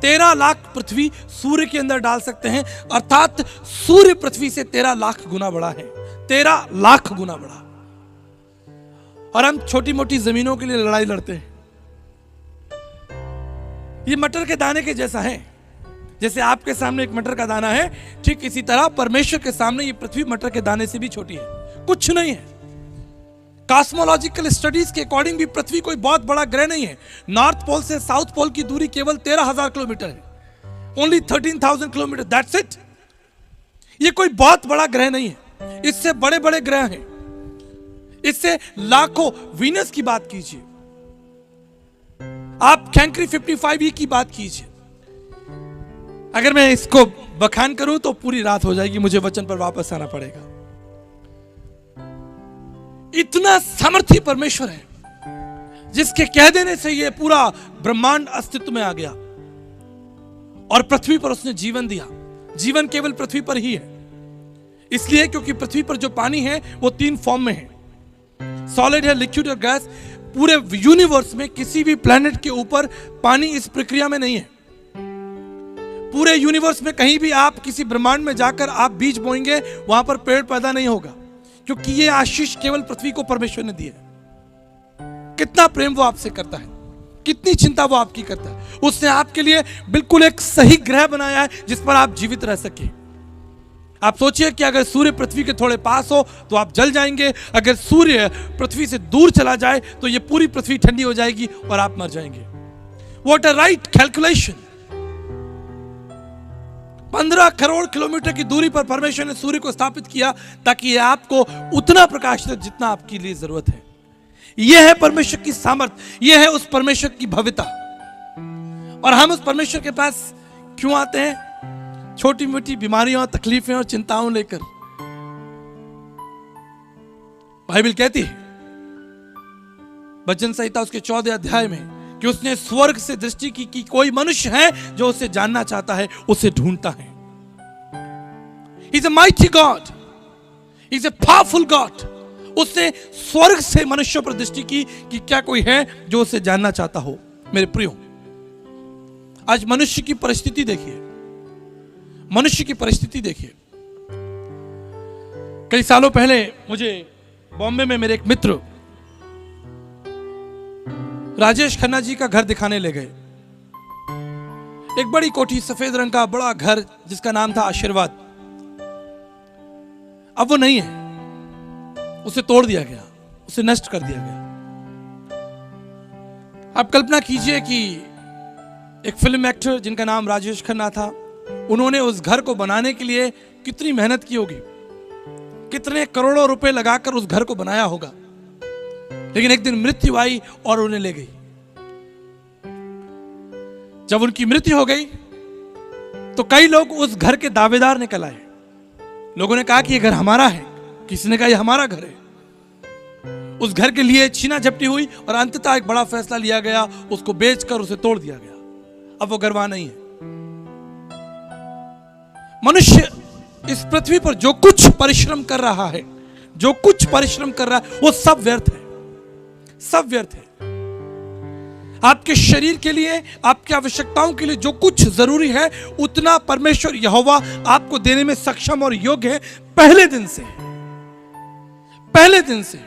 13 लाख पृथ्वी सूर्य के अंदर डाल सकते हैं, अर्थात सूर्य पृथ्वी से 13 लाख गुना बड़ा है, 13 लाख गुना बड़ा। और हम छोटी मोटी जमीनों के लिए लड़ाई लड़ते हैं। ये मटर के दाने के जैसा है। जैसे आपके सामने एक मटर का दाना है, ठीक इसी तरह परमेश्वर के सामने ये पृथ्वी मटर के दाने से भी छोटी है, कुछ नहीं है। कॉस्मोलॉजिकल स्टडीज के अकॉर्डिंग भी पृथ्वी कोई बहुत बड़ा ग्रह नहीं है। नॉर्थ पोल से साउथ पोल की दूरी केवल 13,000 किलोमीटर है, ओनली 13,000 किलोमीटर, दैट्स इट। ये कोई बहुत बड़ा ग्रह नहीं है, इससे बड़े बड़े ग्रह हैं, इससे लाखों। वीनस की बात कीजिए, आप कैंक्री 55 की बात कीजिए। अगर मैं इसको बखान करूं तो पूरी रात हो जाएगी, मुझे वचन पर वापस आना पड़ेगा। इतना सामर्थी परमेश्वर है जिसके कह देने से यह पूरा ब्रह्मांड अस्तित्व में आ गया और पृथ्वी पर उसने जीवन दिया। जीवन केवल पृथ्वी पर ही है, इसलिए क्योंकि पृथ्वी पर जो पानी है वो 3 फॉर्म में है, सॉलिड है, लिक्विड और गैस। पूरे यूनिवर्स में किसी भी प्लेनेट के ऊपर पानी इस प्रक्रिया में नहीं है। पूरे यूनिवर्स में कहीं भी आप किसी ब्रह्मांड में जाकर आप बीज बोएंगे, वहां पर पेड़ पैदा नहीं होगा, क्योंकि ये आशीष केवल पृथ्वी को परमेश्वर ने दी है। कितना प्रेम वो आपसे करता है, कितनी चिंता वो आपकी करता है। उसने आपके लिए बिल्कुल एक सही ग्रह बनाया है जिस पर आप जीवित रह सके। आप सोचिए कि अगर सूर्य पृथ्वी के थोड़े पास हो तो आप जल जाएंगे, अगर सूर्य पृथ्वी से दूर चला जाए तो ये पूरी पृथ्वी ठंडी हो जाएगी और आप मर जाएंगे। What a right calculation. 15 crore kilometre की दूरी पर परमेश्वर ने सूर्य को स्थापित किया ताकि ये आपको उतना प्रकाश दे जितना आपके लिए जरूरत है। यह है परमेश्वर की सामर्थ्य, यह है उस परमेश्वर की भव्यता। और हम उस परमेश्वर के पास क्यों आते हैं? छोटी मोटी बीमारियों, तकलीफें और चिंताओं लेकर। बाइबल कहती है वचन संहिता उसके 14 अध्याय में कि उसने स्वर्ग से दृष्टि की कि कोई मनुष्य है जो उसे जानना चाहता है, उसे ढूंढता है। He is a mighty God. He is a powerful God. उसने स्वर्ग से मनुष्यों पर दृष्टि की कि क्या कोई है जो उसे जानना चाहता हो। मेरे प्रियो, आज मनुष्य की परिस्थिति देखिए, मनुष्य की परिस्थिति देखिए। कई सालों पहले मुझे बॉम्बे में मेरे एक मित्र राजेश खन्ना जी का घर दिखाने ले गए। एक बड़ी कोठी, सफेद रंग का बड़ा घर जिसका नाम था आशीर्वाद। अब वो नहीं है, उसे तोड़ दिया गया, उसे नष्ट कर दिया गया। आप कल्पना कीजिए कि एक फिल्म एक्टर जिनका नाम राजेश खन्ना था, उन्होंने उस घर को बनाने के लिए कितनी मेहनत की होगी, कितने करोड़ों रुपए लगाकर उस घर को बनाया होगा। लेकिन एक दिन मृत्यु आई और उन्हें ले गई। जब उनकी मृत्यु हो गई तो कई लोग उस घर के दावेदार निकल आए। लोगों ने कहा कि यह घर हमारा है, किसी ने कहा यह हमारा घर है। उस घर के लिए छीना झपटी हुई और अंततः एक बड़ा फैसला लिया गया, उसको बेचकर उसे तोड़ दिया गया। अब वो घर वहां नहीं है। मनुष्य इस पृथ्वी पर जो कुछ परिश्रम कर रहा है, जो कुछ परिश्रम कर रहा है, वो सब व्यर्थ है, सब व्यर्थ है। आपके शरीर के लिए, आपकी आवश्यकताओं के लिए जो कुछ जरूरी है, उतना परमेश्वर यहोवा आपको देने में सक्षम और योग्य है पहले दिन से, पहले दिन से।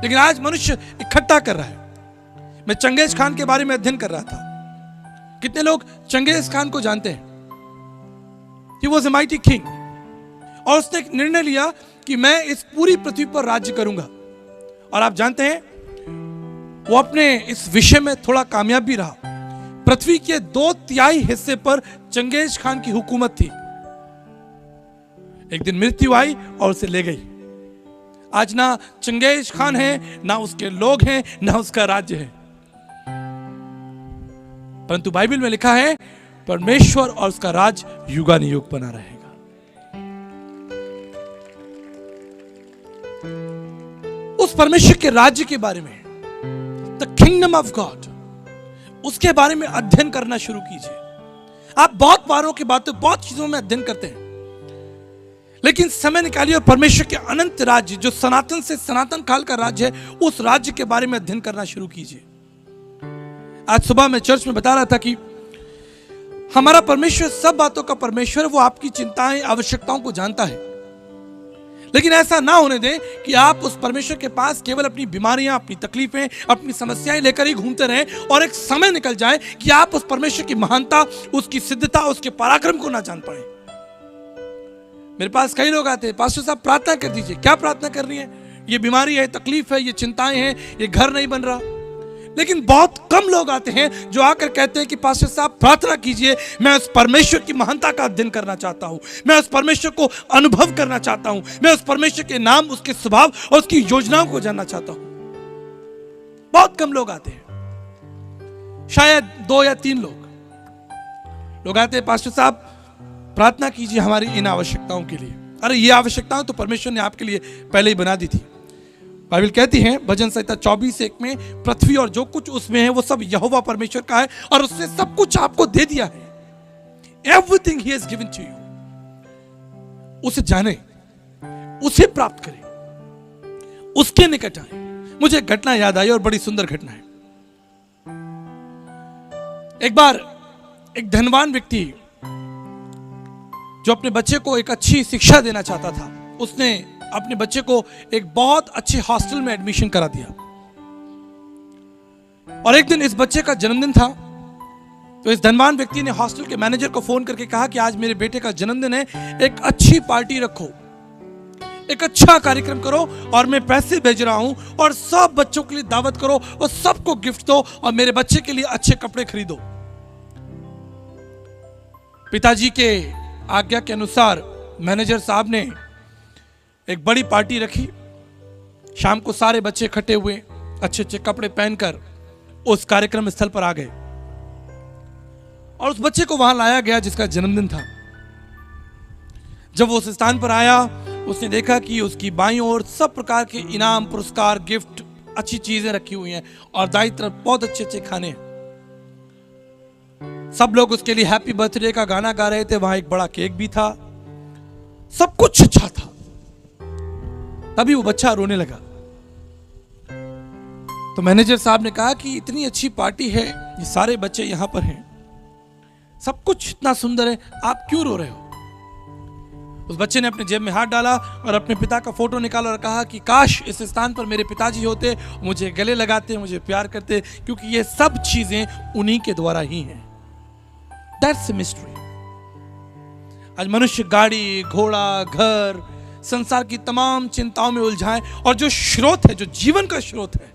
लेकिन आज मनुष्य इकट्ठा कर रहा है। मैं चंगेज खान के बारे में अध्ययन कर रहा था। कितने लोग चंगेज खान को जानते हैं? He was a mighty king. और उसने एक निर्णय लिया कि मैं इस पूरी पृथ्वी पर राज्य करूंगा। और आप जानते हैं, वो अपने इस विषय में थोड़ा कामयाब भी रहा। पृथ्वी के 2/3 हिस्से पर चंगेज खान की हुकूमत थी। एक दिन मृत्यु आई और उसे ले गई। आज ना चंगेज खान है, ना उसके लोग हैं, ना उसका राज्य है। परंतु बाइबल में लिखा है परमेश्वर और उसका राज युगानुयुग बना रहेगा। उस परमेश्वर के राज्य के बारे में, द किंगडम ऑफ गॉड, उसके बारे में अध्ययन करना शुरू कीजिए। आप बहुत बारों की बातें, बहुत चीजों में अध्ययन करते हैं, लेकिन समय निकालिए और परमेश्वर के अनंत राज्य, जो सनातन से सनातन काल का राज्य है, उस राज्य के बारे में अध्ययन करना शुरू कीजिए। आज सुबह मैं चर्च में बता रहा था कि हमारा परमेश्वर सब बातों का परमेश्वर, वो आपकी चिंताएं, आवश्यकताओं को जानता है। लेकिन ऐसा ना होने दें कि आप उस परमेश्वर के पास केवल अपनी बीमारियां, अपनी तकलीफें, अपनी समस्याएं लेकर ही घूमते रहें और एक समय निकल जाए कि आप उस परमेश्वर की महानता, उसकी सिद्धता, उसके पराक्रम को ना जान पाए। मेरे पास कई लोग आते हैं, पास्टर साहब प्रार्थना कर दीजिए। क्या प्रार्थना करनी है? ये बीमारी है, तकलीफ है, ये चिंताएं हैं, ये घर नहीं बन रहा। लेकिन बहुत कम लोग आते हैं जो आकर कहते हैं कि पास्टर साहब प्रार्थना कीजिए, मैं उस परमेश्वर की महानता का अध्ययन करना चाहता हूं, मैं उस परमेश्वर को अनुभव करना चाहता हूं, मैं उस परमेश्वर के नाम, उसके स्वभाव और उसकी योजनाओं को जानना चाहता हूं। बहुत कम लोग आते हैं। शायद 2 या 3 लोग आते हैं, पास्टर साहब प्रार्थना कीजिए हमारी इन आवश्यकताओं के लिए। अरे ये आवश्यकताएं तो परमेश्वर ने आपके लिए पहले ही बना दी थी। बाइबल कहती है भजन संहिता 24:1 में, पृथ्वी और जो कुछ उसमें है वो सब यहोवा परमेश्वर का है और उसने सब कुछ आपको दे दिया है। Everything he has given to you. उसे जाने, उसे प्राप्त करें, उसके निकट आए। मुझे एक घटना याद आई और बड़ी सुंदर घटना है। एक बार एक धनवान व्यक्ति जो अपने बच्चे को एक अच्छी शिक्षा देना चाहता था, उसने अपने बच्चे को एक बहुत अच्छे हॉस्टल में एडमिशन करा दिया। और एक दिन इस बच्चे का जन्मदिन था, तो इस धनवान व्यक्ति ने हॉस्टल के मैनेजर को फोन करके कहा कि आज मेरे बेटे का जन्मदिन है, एक अच्छी पार्टी रखो, एक अच्छा कार्यक्रम करो और मैं पैसे भेज रहा हूं और सब बच्चों के लिए दावत करो और सबको गिफ्ट दो और मेरे बच्चे के लिए अच्छे कपड़े खरीदो। पिताजी के आज्ञा के अनुसार मैनेजर साहब ने एक बड़ी पार्टी रखी। शाम को सारे बच्चे इकट्ठे हुए, अच्छे अच्छे कपड़े पहनकर उस कार्यक्रम स्थल पर आ गए और उस बच्चे को वहां लाया गया जिसका जन्मदिन था। जब वो उस स्थान पर आया, उसने देखा कि उसकी बाईं ओर सब प्रकार के इनाम, पुरस्कार, गिफ्ट, अच्छी चीजें रखी हुई हैं और दाईं तरफ बहुत अच्छे अच्छे खाने हैं। सब लोग उसके लिए हैप्पी बर्थडे का गाना गा रहे थे। वहां एक बड़ा केक भी था, सब कुछ अच्छा था। तभी वो बच्चा रोने लगा। तो मैनेजर साहब ने कहा कि इतनी अच्छी पार्टी है, ये सारे बच्चे यहां पर हैं, सब कुछ इतना सुंदर है, आप क्यों रो रहे हो? उस बच्चे ने अपने जेब में हाथ डाला और अपने पिता का फोटो निकाला और कहा कि काश इस स्थान पर मेरे पिताजी होते, मुझे गले लगाते, मुझे प्यार करते, क्योंकि ये सब चीजें उन्हीं के द्वारा ही हैं। That's a mystery. आज मनुष्य गाड़ी, घोड़ा, घर, संसार की तमाम चिंताओं में उलझाए और जो स्रोत है, जो जीवन का स्रोत है,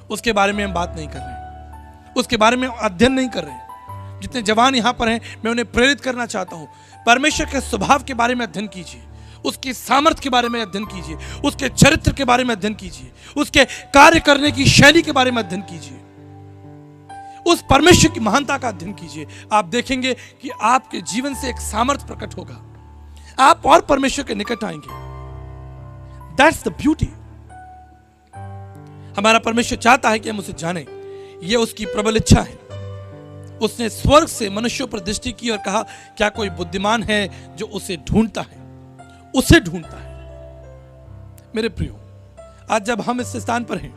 उसके बारे में हम बात नहीं कर रहे, उसके बारे में अध्ययन नहीं कर रहे। जितने जवान यहां पर हैं, मैं उन्हें प्रेरित करना चाहता हूं, परमेश्वर के स्वभाव के बारे में अध्ययन कीजिए, उसकी सामर्थ्य के बारे में अध्ययन कीजिए, उसके चरित्र के बारे में अध्ययन कीजिए, उसके कार्य करने की शैली के बारे में अध्ययन कीजिए, उस परमेश्वर की महानता का अध्ययन कीजिए। आप देखेंगे कि आपके जीवन से एक सामर्थ्य प्रकट होगा, आप और परमेश्वर के निकट आएंगे। That's the beauty. हमारा परमेश्वर चाहता है कि हम उसे जानें, यह उसकी प्रबल इच्छा है। उसने स्वर्ग से मनुष्यों पर दृष्टि की और कहा, क्या कोई बुद्धिमान है जो उसे ढूंढता है, उसे ढूंढता है। मेरे प्रियो, आज जब हम इस स्थान पर हैं,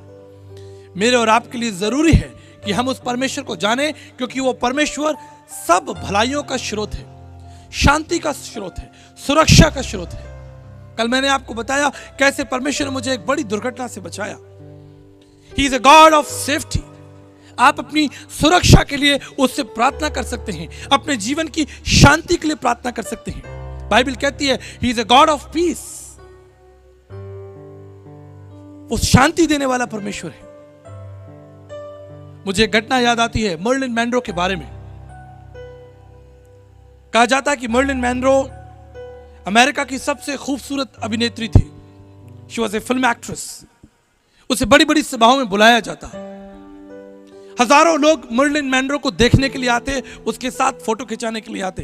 मेरे और आपके लिए जरूरी है कि हम उस परमेश्वर को जानें, क्योंकि वो परमेश्वर सब भलाइयों का स्रोत है, शांति का स्रोत है, सुरक्षा का स्रोत है। कल मैंने आपको बताया कैसे परमेश्वर ने मुझे एक बड़ी दुर्घटना से बचाया। He is a God of safety। आप अपनी सुरक्षा के लिए उससे प्रार्थना कर सकते हैं, अपने जीवन की शांति के लिए प्रार्थना कर सकते हैं। बाइबल कहती है He is a God of peace। वो शांति देने वाला परमेश्वर है। मुझे एक घटना याद आती है मर्लिन मैनरो के बारे में। कहा जाता है कि मर्लिन मैनरो अमेरिका की सबसे खूबसूरत अभिनेत्री थी। She was a film actress. उसे बड़ी बड़ी सभाओं में बुलाया जाता। हजारों लोग मर्लिन मैनरो को देखने के लिए आते, उसके साथ फोटो खिंचाने के लिए आते।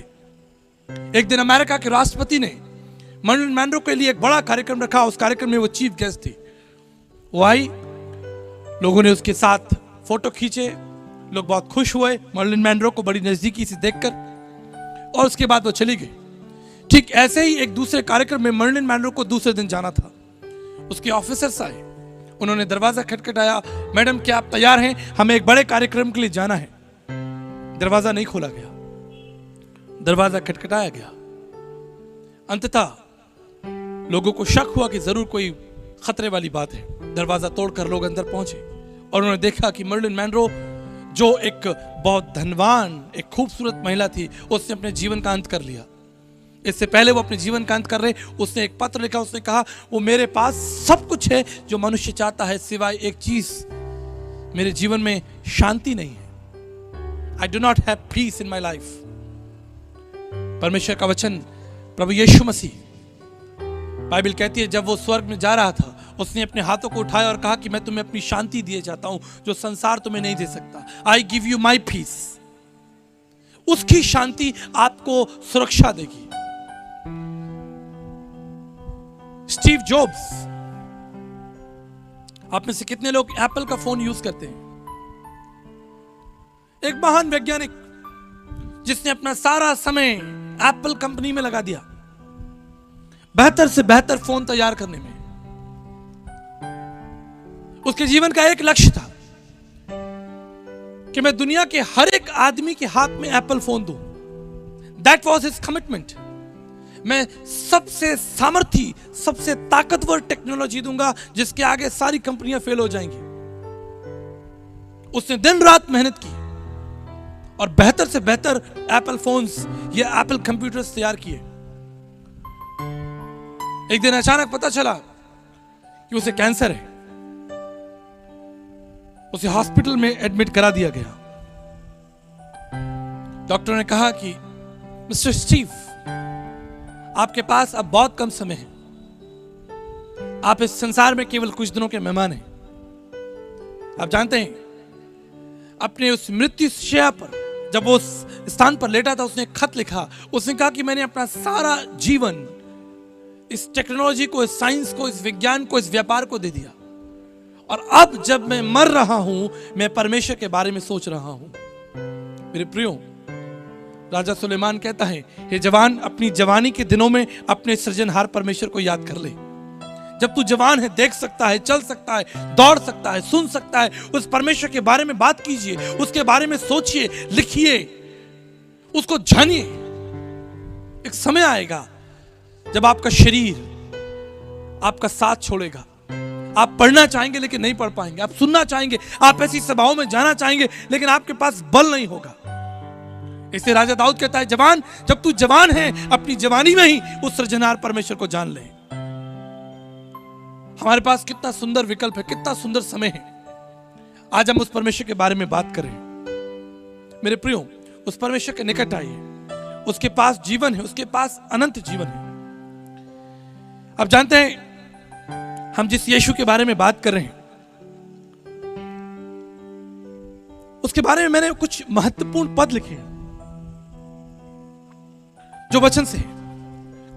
एक दिन अमेरिका के राष्ट्रपति ने मर्लिन मैनरो के लिए एक बड़ा कार्यक्रम रखा। उस कार्यक्रम में वो चीफ गेस्ट थी। वो आई, लोगों ने उसके साथ फोटो खींचे, लोग बहुत खुश हुए मर्लिन मैनरो को बड़ी नजदीकी से देखकर, और उसके बाद वो चली गई। ठीक ऐसे ही एक दूसरे कार्यक्रम में मर्लिन मैनरो को दूसरे दिन जाना था। उसके ऑफिसर्स आए, उन्होंने दरवाजा खटखटाया, मैडम क्या आप तैयार हैं, हमें एक बड़े कार्यक्रम के लिए जाना है। दरवाजा नहीं खोला गया, दरवाजा खटखटाया गया। अंततः लोगों को शक हुआ कि जरूर कोई खतरे वाली बात है। दरवाजा तोड़कर लोग अंदर पहुंचे और उन्होंने देखा कि मर्लिन मैनरो, जो एक बहुत धनवान, एक खूबसूरत महिला थी, उसने अपने जीवन का अंत कर लिया। इससे पहले वो अपने जीवन का अंत कर रहे, उसने एक पत्र लिखा। उसने कहा, वो मेरे पास सब कुछ है जो मनुष्य चाहता है, सिवाय एक चीज, मेरे जीवन में शांति नहीं है। I do not have piece in my life. परमेश्वर का वचन प्रभु यीशु मसीह, बाइबल कहती है, जब वो स्वर्ग में जा रहा था, उसने अपने हाथों को उठाया और कहा कि मैं तुम्हें अपनी शांति दिए जाता हूं जो संसार तुम्हें नहीं दे सकता। I give you my peace. उसकी शांति आपको सुरक्षा देगी। स्टीव जॉब्स, आप में से कितने लोग एप्पल का फोन यूज करते हैं? एक महान वैज्ञानिक जिसने अपना सारा समय एप्पल कंपनी में लगा दिया, बेहतर से बेहतर फोन तैयार करने में। उसके जीवन का एक लक्ष्य था कि मैं दुनिया के हर एक आदमी के हाथ में एप्पल फोन दूं। That was his commitment. मैं सबसे सामर्थी, सबसे ताकतवर टेक्नोलॉजी दूंगा जिसके आगे सारी कंपनियां फेल हो जाएंगी। उसने दिन रात मेहनत की और बेहतर से बेहतर एप्पल फोन्स या एप्पल कंप्यूटर्स तैयार किए। एक दिन अचानक पता चला कि उसे कैंसर है। उसे हॉस्पिटल में एडमिट करा दिया गया। डॉक्टर ने कहा कि मिस्टर स्टीव, आपके पास अब बहुत कम समय है। आप इस संसार में केवल कुछ दिनों के मेहमान हैं। आप जानते हैं, अपने उस मृत्यु शैया पर जब वो उस स्थान पर लेटा था, उसने एक खत लिखा। उसने कहा कि मैंने अपना सारा जीवन इस टेक्नोलॉजी को, इस साइंस को, इस विज्ञान को, इस व्यापार को दे दिया, और अब जब मैं मर रहा हूं, मैं परमेश्वर के बारे में सोच रहा हूं। मेरे प्रियो, राजा सुलेमान कहता है, हे जवान, अपनी जवानी के दिनों में अपने सृजनहार परमेश्वर को याद कर ले। जब तू जवान है, देख सकता है, चल सकता है, दौड़ सकता है, सुन सकता है, उस परमेश्वर के बारे में बात कीजिए, उसके बारे में सोचिए, लिखिए, उसको जानिए। एक समय आएगा जब आपका शरीर आपका साथ छोड़ेगा। आप पढ़ना चाहेंगे लेकिन नहीं पढ़ पाएंगे, आप सुनना चाहेंगे, आप ऐसी सभाओं में जाना चाहेंगे, लेकिन आपके पास बल नहीं होगा। इसलिए राजा दाऊद कहता है, जवान, जब तू जवान है, अपनी जवानी में ही उस सृजनहार परमेश्वर को जान ले। हमारे पास कितना सुंदर विकल्प है, कितना सुंदर समय है। आज हम उस परमेश्वर के बारे में बात करें। मेरे प्रियो, उस परमेश्वर के निकट आइए। उसके पास जीवन है, उसके पास अनंत जीवन है। आप जानते हैं, हम जिस यीशु के बारे में बात कर रहे हैं, उसके बारे में मैंने कुछ महत्वपूर्ण पद लिखे हैं जो वचन से है।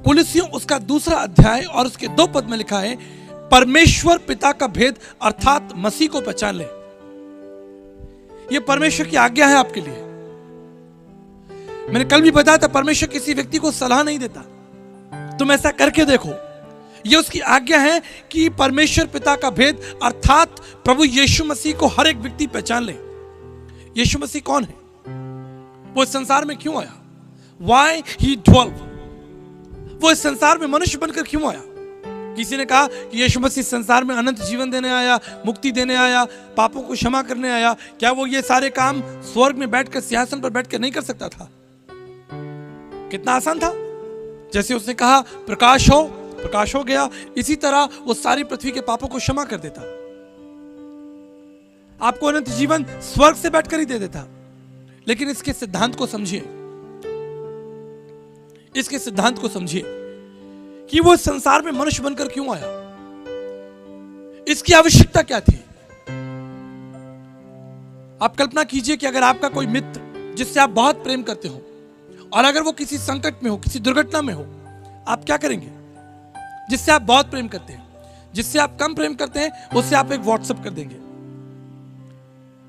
कुलुस्सियों उसका 2 अध्याय और उसके 2 पद में लिखा है, परमेश्वर पिता का भेद अर्थात मसीह को पहचान ले। यह परमेश्वर की आज्ञा है आपके लिए। मैंने कल भी बताया था, परमेश्वर किसी व्यक्ति को सलाह नहीं देता, तुम ऐसा करके देखो। यह उसकी आज्ञा है कि परमेश्वर पिता का भेद अर्थात प्रभु यीशु मसीह को हर एक व्यक्ति पहचान ले। यीशु मसीह कौन है? वो इस संसार में क्यों आया? Why he dwelt? वो इस संसार में मनुष्य बनकर क्यों आया? किसी ने कहा कि यीशु मसीह संसार में अनंत जीवन देने आया, मुक्ति देने आया, पापों को क्षमा करने आया। क्या वो ये सारे काम स्वर्ग में बैठकर, सिंहासन पर बैठकर नहीं कर सकता था? कितना आसान था। जैसे उसने कहा प्रकाश हो, प्रकाश हो गया। इसी तरह वो सारी पृथ्वी के पापों को क्षमा कर देता। आपको अनंत जीवन स्वर्ग से बैठकर ही दे देता। लेकिन इसके सिद्धांत को समझिए, इसके सिद्धांत को समझिए कि वो संसार में मनुष्य बनकर क्यों आया, इसकी आवश्यकता क्या थी। आप कल्पना कीजिए कि अगर आपका कोई मित्र जिससे आप बहुत प्रेम करते हो और अगर वो किसी संकट में हो, किसी दुर्घटना में हो, आप क्या करेंगे? जिससे आप बहुत प्रेम करते हैं, जिससे आप कम प्रेम करते हैं, उससे आप एक व्हाट्सएप कर देंगे,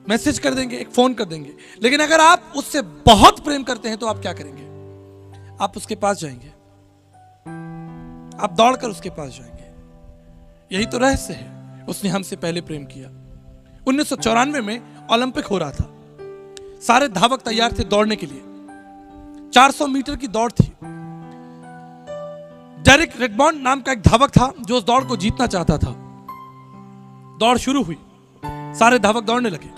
मैसेज कर देंगे, एक फोन कर देंगे। लेकिन अगर आप उससे बहुत प्रेम करते हैं तो आप क्या करेंगे? आप उसके पास जाएंगे, आप दौड़कर उसके पास जाएंगे। यही तो रहस्य है। उसने हमसे पहले प्रेम किया। 1994 में ओलंपिक हो रहा था। सारे धावक तैयार थे दौड़ने के लिए। 400 मीटर की दौड़ थी। डेरिक रेडबॉर्न नाम का एक धावक था जो उस दौड़ को जीतना चाहता था। दौड़ शुरू हुई, सारे धावक दौड़ने लगे।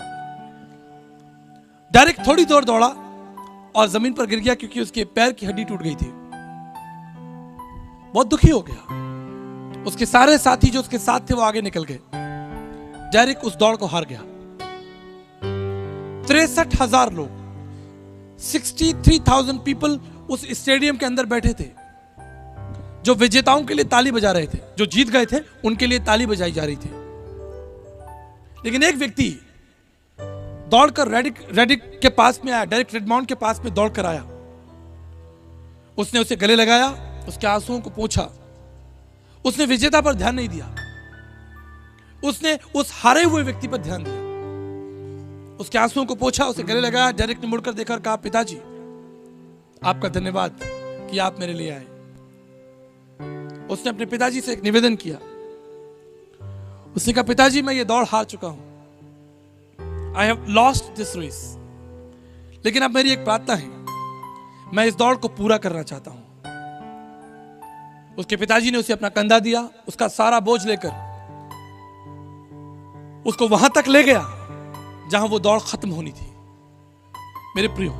डेरिक थोड़ी दूर दौड़ा और जमीन पर गिर गया क्योंकि उसके पैर की हड्डी टूट गई थी। बहुत दुखी हो गया। उसके सारे साथी जो उसके साथ थे वो आगे निकल गए। डेरिक उस दौड़ को हार गया। 63,000 लोग, 63,000 पीपल उस स्टेडियम के अंदर बैठे थे। जो विजेताओं के लिए ताली बजा रहे थे, जो जीत गए थे उनके लिए ताली बजाई जा रही थी। लेकिन एक व्यक्ति दौड़कर रेडिक के पास में आया, डेरिक रेडमाउंट के पास में दौड़कर आया। उसने उसे गले लगाया, उसके आंसुओं को पोंछा। उसने विजेता पर ध्यान नहीं दिया, उसने उस हारे हुए व्यक्ति पर ध्यान दिया। उसके आंसुओं को पोंछा, उसे गले लगाया। डेरिक ने मुड़कर देखा और कहा, पिताजी आपका धन्यवाद कि आप मेरे लिए आए। उसने अपने पिताजी से एक निवेदन किया। उसने कहा, पिताजी मैं ये दौड़ हार चुका हूं, I have lost this race, लेकिन अब मेरी एक प्रार्थना है, मैं इस दौड़ को पूरा करना चाहता हूं। उसके पिताजी ने उसे अपना कंधा दिया, उसका सारा बोझ लेकर उसको वहां तक ले गया जहां वो दौड़ खत्म होनी थी। मेरे प्रियो,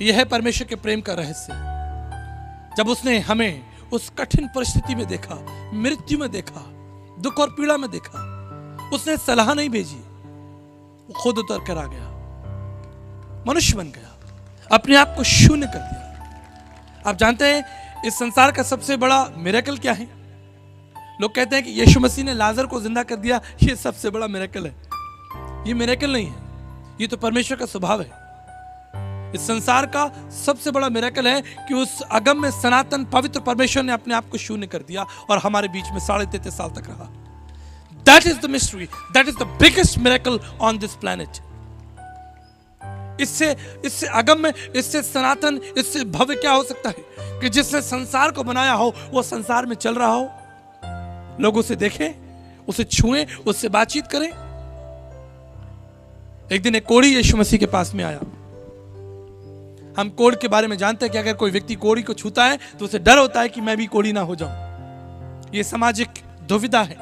यह है परमेश्वर के प्रेम का रहस्य। जब उसने हमें उस कठिन परिस्थिति में देखा, मृत्यु में देखा, दुख और पीड़ा में देखा, उसने सलाह नहीं भेजी, वो खुद उतर कर आ गया, मनुष्य बन गया, अपने आप को शून्य कर दिया। आप जानते हैं इस संसार का सबसे बड़ा मिरेकल क्या है? लोग कहते हैं कि यीशु मसीह ने लाजर को जिंदा कर दिया, ये सबसे बड़ा मिरेकल है। ये मिरेकल नहीं है, ये तो परमेश्वर का स्वभाव है। इस संसार का सबसे बड़ा मिरेकल है कि उस अगम में सनातन पवित्र परमेश्वर ने अपने आप को शून्य कर दिया और हमारे बीच में 33.5 साल तक रहा। That is the mystery, that is the biggest miracle on this planet. इससे अगम में, इससे सनातन, इससे भव्य क्या हो सकता है कि जिसने संसार को बनाया हो वो संसार में चल रहा हो, लोग उसे देखें, उसे छुएं, उससे बातचीत करें। एक दिन एक कोढ़ी यीशु मसीह के पास में आया। हम कोढ़ के बारे में जानते हैं कि अगर कोई व्यक्ति कोढ़ी को छूता है तो उसे डर होता है कि मैं भी कोढ़ी ना हो जाऊं। यह सामाजिक दुविधा है।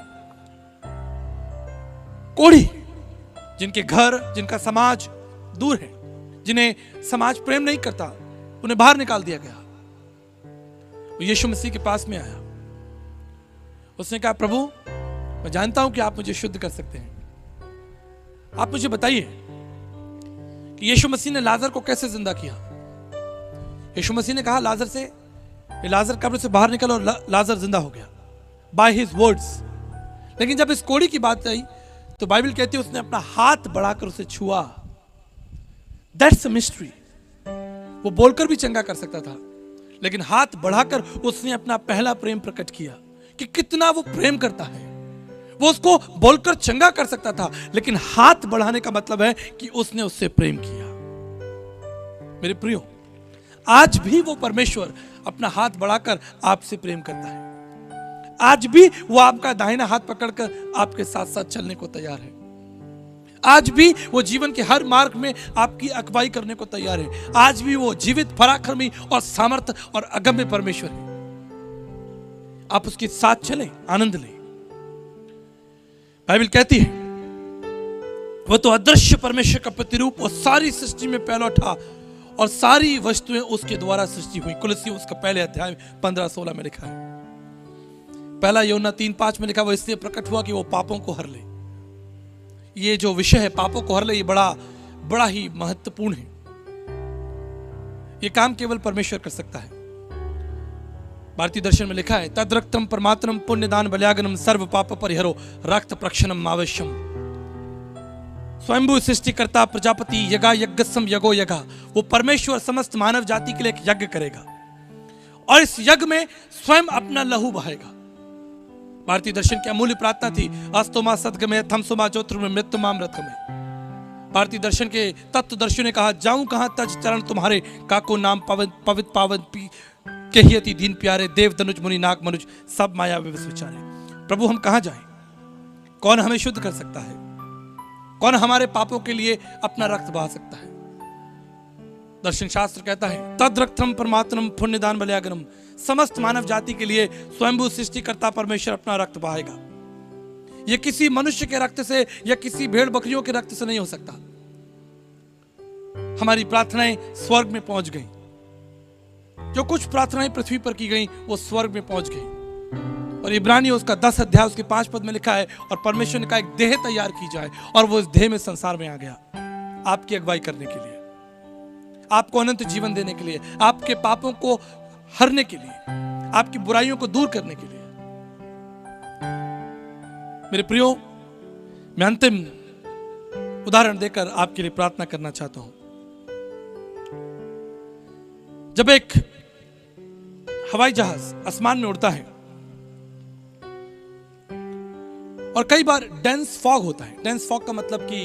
कोढ़ी जिनके घर, जिनका समाज दूर है, जिन्हें समाज प्रेम नहीं करता, उन्हें बाहर निकाल दिया गया। वो यीशु मसीह के पास में आया। उसने कहा, प्रभु मैं जानता हूं कि आप मुझे शुद्ध कर सकते हैं, आप मुझे बताइए कि यीशु मसीह ने लाजर को कैसे जिंदा किया। यीशु मसीह ने कहा लाजर कब्र से बाहर निकल, और लाजर जिंदा हो गया बाय हिज वर्ड्स। लेकिन जब इस कोढ़ी की बात आई तो बाइबल कहती है उसने अपना हाथ बढ़ाकर उसे छुआ। That's a mystery. वो बोलकर भी चंगा कर सकता था, लेकिन हाथ बढ़ाकर उसने अपना पहला प्रेम प्रकट किया कि कितना वो प्रेम करता है। वो उसको बोलकर चंगा कर सकता था, लेकिन हाथ बढ़ाने का मतलब है कि उसने उससे प्रेम किया। मेरे प्रियो, आज भी वो परमेश्वर अपना हाथ बढ़ाकर आपसे प्रेम करता है। आज भी वो आपका दाहिना हाथ पकड़कर आपके साथ साथ चलने को तैयार है। आज भी वो जीवन के हर मार्ग में आपकी अगुवाई करने को तैयार है। आज भी वो जीवित, पराक्रमी और सामर्थ और अगम्य परमेश्वर है। आप उसके साथ चलें, आनंद लें। बाइबल कहती है वह तो अदृश्य परमेश्वर का प्रतिरूप और सारी सृष्टि में पहला था और सारी वस्तुएं उसके द्वारा सृष्टि हुई। कुलसी उसका पहले अध्याय 15-16 में लिखा है। पहला यूहन्ना 3:5 में लिखा, वो इसलिए प्रकट हुआ कि वो पापों को हर ले। ये जो विषय है पापों को हर ले, ये बड़ा ही महत्वपूर्ण है। ये काम केवल परमेश्वर कर सकता है। भारतीय दर्शन में लिखा है, तद रक्तम परमात्मम पुण्यदान बल्यागनम सर्व पाप परिहरो रक्त प्रक्षणम आवश्यम। स्वयंभू सृष्टिकर्ता प्रजापति यगा यज्ञसम यगो यगा, वो परमेश्वर समस्त मानव जाति के लिए एक यज्ञ करेगा और इस यज्ञ में स्वयं अपना लहू बहाएगा। भारतीय दर्शन की अमूल्य प्रार्थना थी, अस्तोमा सद्गमय थमसोमा ज्योतिर्मय मृत्युमाम रथमय। भारतीय दर्शन के तत्वदर्शियों ने कहा, जाऊं कहां तज चरण तुम्हारे, काको नाम पवित्र पावन कहियति दीन प्यारे, देव धनुज मुनि नाग मनुज सब माया विवश विचारे। प्रभु हम कहां जाएं? कौन हमें शुद्ध कर सकता है? कौन हमारे पापों के लिए अपना रक्त बहा सकता है? दर्शन शास्त्र कहता है, तद रक्तम परमात्मम पुण्यदान बल्यागनम, समस्त मानव जाति के लिए स्वयंभू सृष्टिकर्ता परमेश्वर अपना रक्त बहाएगा। यह किसी मनुष्य के रक्त से या किसी भेड़ बकरियों के रक्त से नहीं हो सकता। हमारी प्रार्थनाएं स्वर्ग में पहुंच गई। जो कुछ प्रार्थनाएं पृथ्वी पर की गई वो स्वर्ग में पहुंच गई। और इब्रानियों उसका 10 अध्याय उसके 5 पद में लिखा है, और परमेश्वर ने कहा एक देह तैयार की जाए, और वो इस देह में संसार में आ गया आपकी अगुवाई करने के लिए, आपको अनंत जीवन देने के लिए, आपके पापों को हरने के लिए, आपकी बुराइयों को दूर करने के लिए। मेरे प्रियो, मैं अंतिम उदाहरण देकर आपके लिए प्रार्थना करना चाहता हूं। जब एक हवाई जहाज आसमान में उड़ता है और कई बार डेंस फॉग होता है। डेंस फॉग का मतलब कि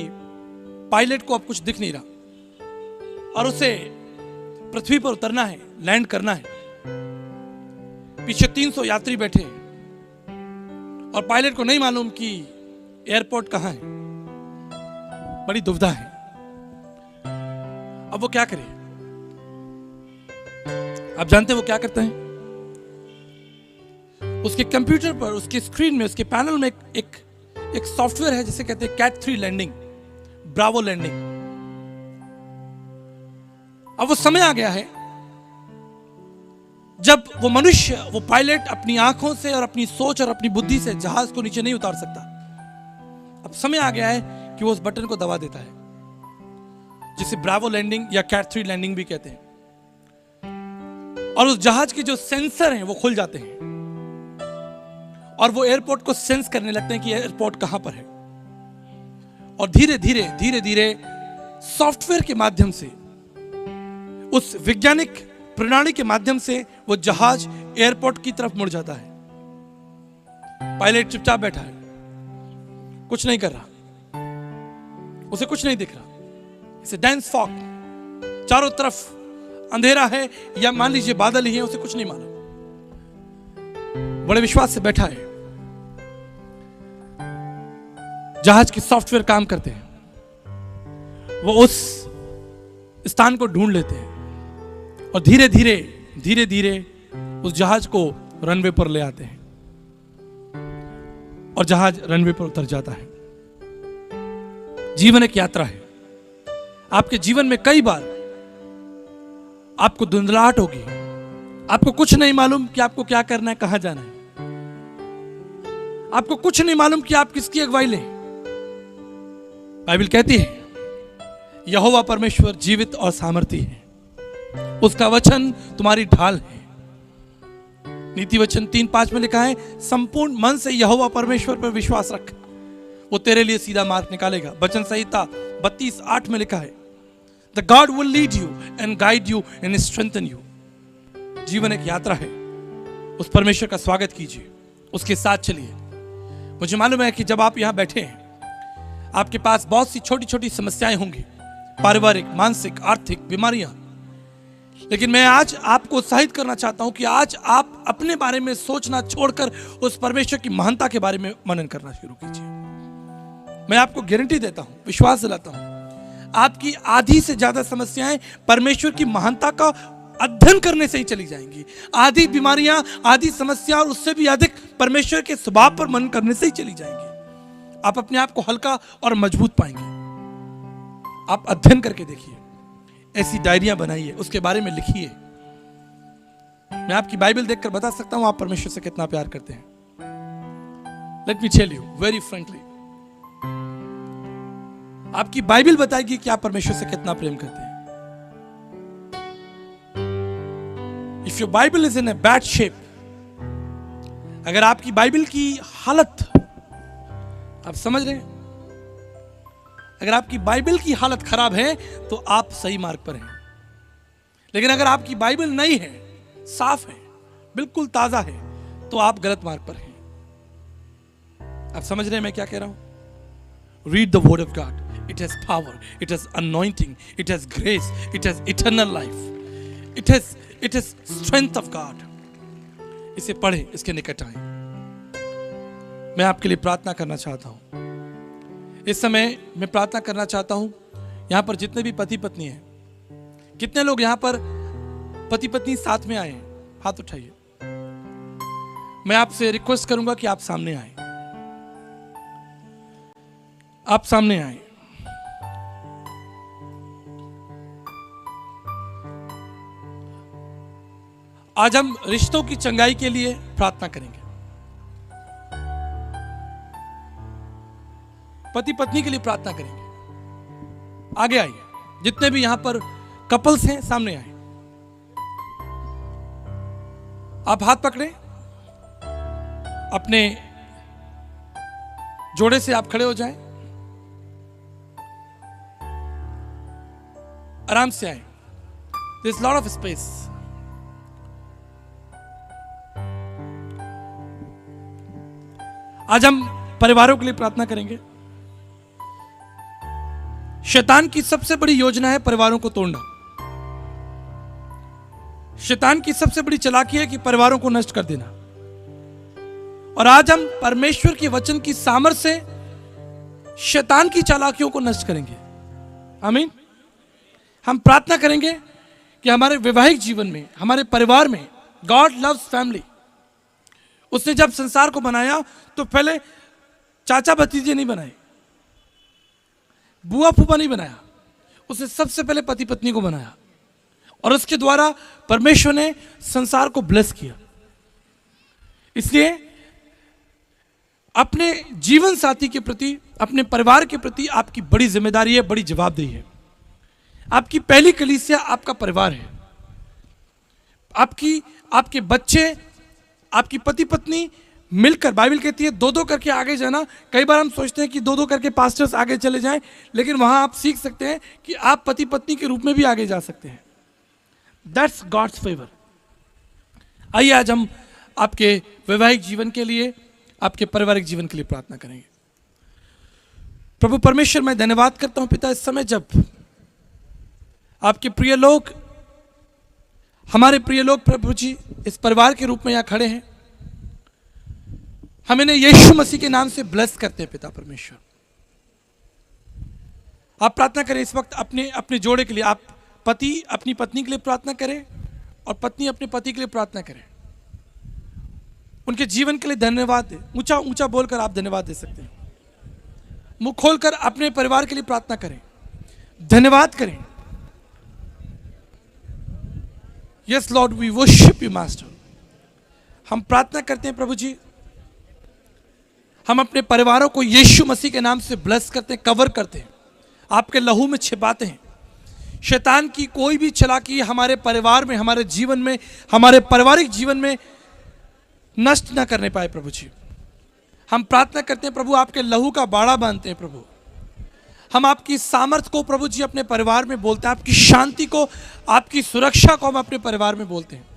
पायलट को अब कुछ दिख नहीं रहा और उसे पृथ्वी पर उतरना है, लैंड करना है। पीछे 300 यात्री बैठे हैं और पायलट को नहीं मालूम कि एयरपोर्ट कहां है। बड़ी दुविधा है। अब वो क्या करे? आप जानते हैं वो क्या करते हैं? उसके कंप्यूटर पर, उसके स्क्रीन में, उसके पैनल में एक सॉफ्टवेयर है जिसे कहते हैं कैट 3 लैंडिंग, ब्रावो लैंडिंग। अब वो समय आ गया है जब वो मनुष्य, वो पायलट अपनी आंखों से और अपनी सोच और अपनी बुद्धि से जहाज को नीचे नहीं उतार सकता। अब समय आ गया है कि वो उस बटन को दबा देता है जिसे ब्रावो लैंडिंग या कैट 3 लैंडिंग भी कहते हैं, और उस जहाज के जो सेंसर हैं वो खुल जाते हैं और वो एयरपोर्ट को सेंस करने लगते हैं कि एयरपोर्ट कहां पर है। और धीरे धीरे सॉफ्टवेयर के माध्यम से, उस वैज्ञानिक प्रणाली के माध्यम से वो जहाज एयरपोर्ट की तरफ मुड़ जाता है। पायलट चुपचाप बैठा है, कुछ नहीं कर रहा, उसे कुछ नहीं दिख रहा। इसे डेंस फॉग, चारों तरफ अंधेरा है या मान लीजिए बादल ही है, उसे कुछ नहीं मालूम। बड़े विश्वास से बैठा है। जहाज के सॉफ्टवेयर काम करते हैं, वो उस स्थान को ढूंढ लेते हैं और धीरे धीरे उस जहाज को रनवे पर ले आते हैं और जहाज रनवे पर उतर जाता है। जीवन एक यात्रा है। आपके जीवन में कई बार आपको धुंधलाहट होगी, आपको कुछ नहीं मालूम कि आपको क्या करना है, कहां जाना है। आपको कुछ नहीं मालूम कि आप किसकी अगुवाई लें। बाइबल कहती है यहोवा परमेश्वर जीवित और सामर्थी है, उसका वचन तुम्हारी ढाल है। नीति वचन 3:5 में लिखा है, संपूर्ण मन से यहोवा परमेश्वर पर विश्वास रख, वो तेरे लिए सीधा मार्ग निकालेगा। वचन संहिता 32:8 में लिखा है, the God will lead you and guide you and strengthen you. जीवन एक यात्रा है। उस परमेश्वर का स्वागत कीजिए, उसके साथ चलिए। मुझे मालूम है कि जब आप यहां बैठे हैं, आपके पास बहुत सी छोटी छोटी समस्याएं होंगी, पारिवारिक, मानसिक, आर्थिक बीमारियां। लेकिन मैं आज आपको उत्साहित करना चाहता हूं कि आज आप अपने बारे में सोचना छोड़कर उस परमेश्वर की महानता के बारे में मनन करना शुरू कीजिए। मैं आपको गारंटी देता हूं, विश्वास दिलाता हूं, आपकी आधी से ज्यादा समस्याएं परमेश्वर की महानता का अध्ययन करने से ही चली जाएंगी। आधी बीमारियां, आधी समस्या और उससे भी अधिक परमेश्वर के स्वभाव पर मनन करने से ही चली जाएंगी। आप अपने आप को हल्का और मजबूत पाएंगे। आप अध्ययन करके देखिए, ऐसी डायरियां बनाइए, उसके बारे में लिखिए। मैं आपकी बाइबल देखकर बता सकता हूं आप परमेश्वर से कितना प्यार करते हैं। Let me tell you very frankly, आपकी बाइबल बताएगी कि आप परमेश्वर से कितना प्रेम करते हैं। If your Bible is in a bad shape, अगर आपकी बाइबल की हालत, आप समझ रहे हैं, अगर आपकी बाइबल की हालत खराब है तो आप सही मार्ग पर हैं। लेकिन अगर आपकी बाइबल नई है, साफ है, बिल्कुल ताजा है, तो आप गलत मार्ग पर हैं। आप समझ रहे हैं मैं क्या कह रहा हूं? Read the word of God, it has power, it has anointing, it has grace, it has eternal life, it has strength of God. इसे पढ़े, इसके निकट आए। मैं आपके लिए प्रार्थना करना चाहता हूं। इस समय मैं प्रार्थना करना चाहता हूं, यहां पर जितने भी पति पत्नी हैं, कितने लोग यहां पर पति पत्नी साथ में आए हैं, हाथ उठाइए। मैं आपसे रिक्वेस्ट करूंगा कि आप सामने आए, आप सामने आए। आज हम रिश्तों की चंगाई के लिए प्रार्थना करेंगे। पति पत्नी के लिए प्रार्थना करेंगे। आगे आइए, जितने भी यहां पर कपल्स हैं सामने आए। आप हाथ पकड़े, अपने जोड़े से आप खड़े हो जाएं, आराम से आए। There's lot of space. आज हम परिवारों के लिए प्रार्थना करेंगे। शैतान की सबसे बड़ी योजना है परिवारों को तोड़ना। शैतान की सबसे बड़ी चालाकी है कि परिवारों को नष्ट कर देना। और आज हम परमेश्वर के वचन की सामर्थ्य से शैतान की चालाकियों को नष्ट करेंगे। आमीन। हम प्रार्थना करेंगे कि हमारे वैवाहिक जीवन में, हमारे परिवार में, गॉड लव्स फैमिली। उसने जब संसार को बनाया तो पहले चाचा भतीजे नहीं बनाए, बुआ फूफा नहीं बनाया, उसने सबसे पहले पति पत्नी को बनाया और उसके द्वारा परमेश्वर ने संसार को ब्लेस किया। इसलिए अपने जीवन साथी के प्रति, अपने परिवार के प्रति आपकी बड़ी जिम्मेदारी है, बड़ी जवाबदेही है। आपकी पहली कलीसिया आपका परिवार है। आपके बच्चे, आपकी पति पत्नी मिलकर, बाइबल कहती है दो दो करके आगे जाना। कई बार हम सोचते हैं कि दो दो करके पास्टर्स आगे चले जाएं, लेकिन वहां आप सीख सकते हैं कि आप पति पत्नी के रूप में भी आगे जा सकते हैं। That's God's favour. आइए आज हम आपके वैवाहिक जीवन के लिए, आपके पारिवारिक जीवन के लिए प्रार्थना करेंगे। प्रभु परमेश्वर, मैं धन्यवाद करता हूं पिता, इस समय जब आपके प्रिय लोग, हमारे प्रिय लोग प्रभु जी इस परिवार के रूप में यहां खड़े हैं, हम इन्हें यीशु मसीह के नाम से ब्लेस करते हैं पिता परमेश्वर। आप प्रार्थना करें इस वक्त अपने अपने जोड़े के लिए। आप पति अपनी पत्नी के लिए प्रार्थना करें और पत्नी अपने पति के लिए प्रार्थना करें। उनके जीवन के लिए धन्यवाद दें। ऊंचा ऊंचा बोलकर आप धन्यवाद दे सकते हैं। मुंह खोलकर अपने परिवार के लिए प्रार्थना करें, धन्यवाद करें। Yes Lord, we worship you master. हम प्रार्थना करते हैं प्रभु जी, हम अपने परिवारों को यीशु मसीह के नाम से ब्लेस करते हैं, कवर करते हैं, आपके लहू में छिपाते हैं। शैतान की कोई भी चालाकी हमारे परिवार में, हमारे जीवन में, हमारे पारिवारिक जीवन में नष्ट ना करने पाए प्रभु जी। हम प्रार्थना करते हैं प्रभु, आपके लहू का बाड़ा बांधते हैं प्रभु। हम आपकी सामर्थ को प्रभु जी अपने परिवार में बोलते हैं, आपकी शांति को, आपकी सुरक्षा को हम अपने परिवार में बोलते हैं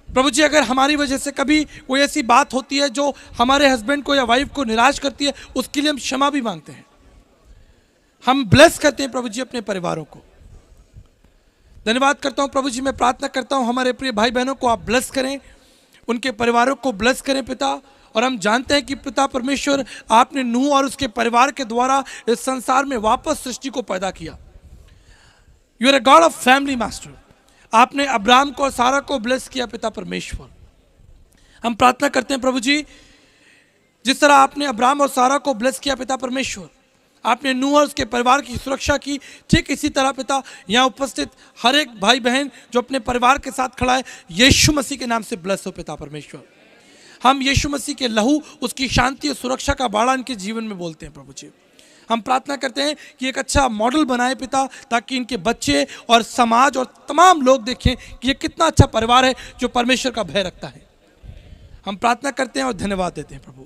प्रभु जी। अगर हमारी वजह से कभी कोई ऐसी बात होती है जो हमारे हस्बैंड को या वाइफ को निराश करती है, उसके लिए हम क्षमा भी मांगते हैं। हम ब्लेस करते हैं प्रभु जी अपने परिवारों को। धन्यवाद करता हूं प्रभु जी। मैं प्रार्थना करता हूं हमारे प्रिय भाई बहनों को आप ब्लेस करें, उनके परिवारों को ब्लेस करें पिता। और हम जानते हैं कि पिता परमेश्वर, आपने नूह और उसके परिवार के द्वारा इस संसार में वापस सृष्टि को पैदा किया। You are a God of family master. आपने अब्राहम को और सारा को ब्लेस किया पिता परमेश्वर। हम प्रार्थना करते हैं प्रभु जी, जिस तरह आपने अब्राहम और सारा को ब्लेस किया पिता परमेश्वर, आपने नूह और उसके परिवार की सुरक्षा की, ठीक इसी तरह पिता यहाँ उपस्थित हर एक भाई बहन जो अपने परिवार के साथ खड़ा है, यीशु मसीह के नाम से ब्लेस हो पिता परमेश्वर। हम यीशु मसीह के लहू, उसकी शांति और सुरक्षा का बाड़ा इनके जीवन में बोलते हैं प्रभु जी। हम प्रार्थना करते हैं कि एक अच्छा मॉडल बनाए पिता, ताकि इनके बच्चे और समाज और तमाम लोग देखें कि ये कितना अच्छा परिवार है जो परमेश्वर का भय रखता है। हम प्रार्थना करते हैं और धन्यवाद देते हैं प्रभु।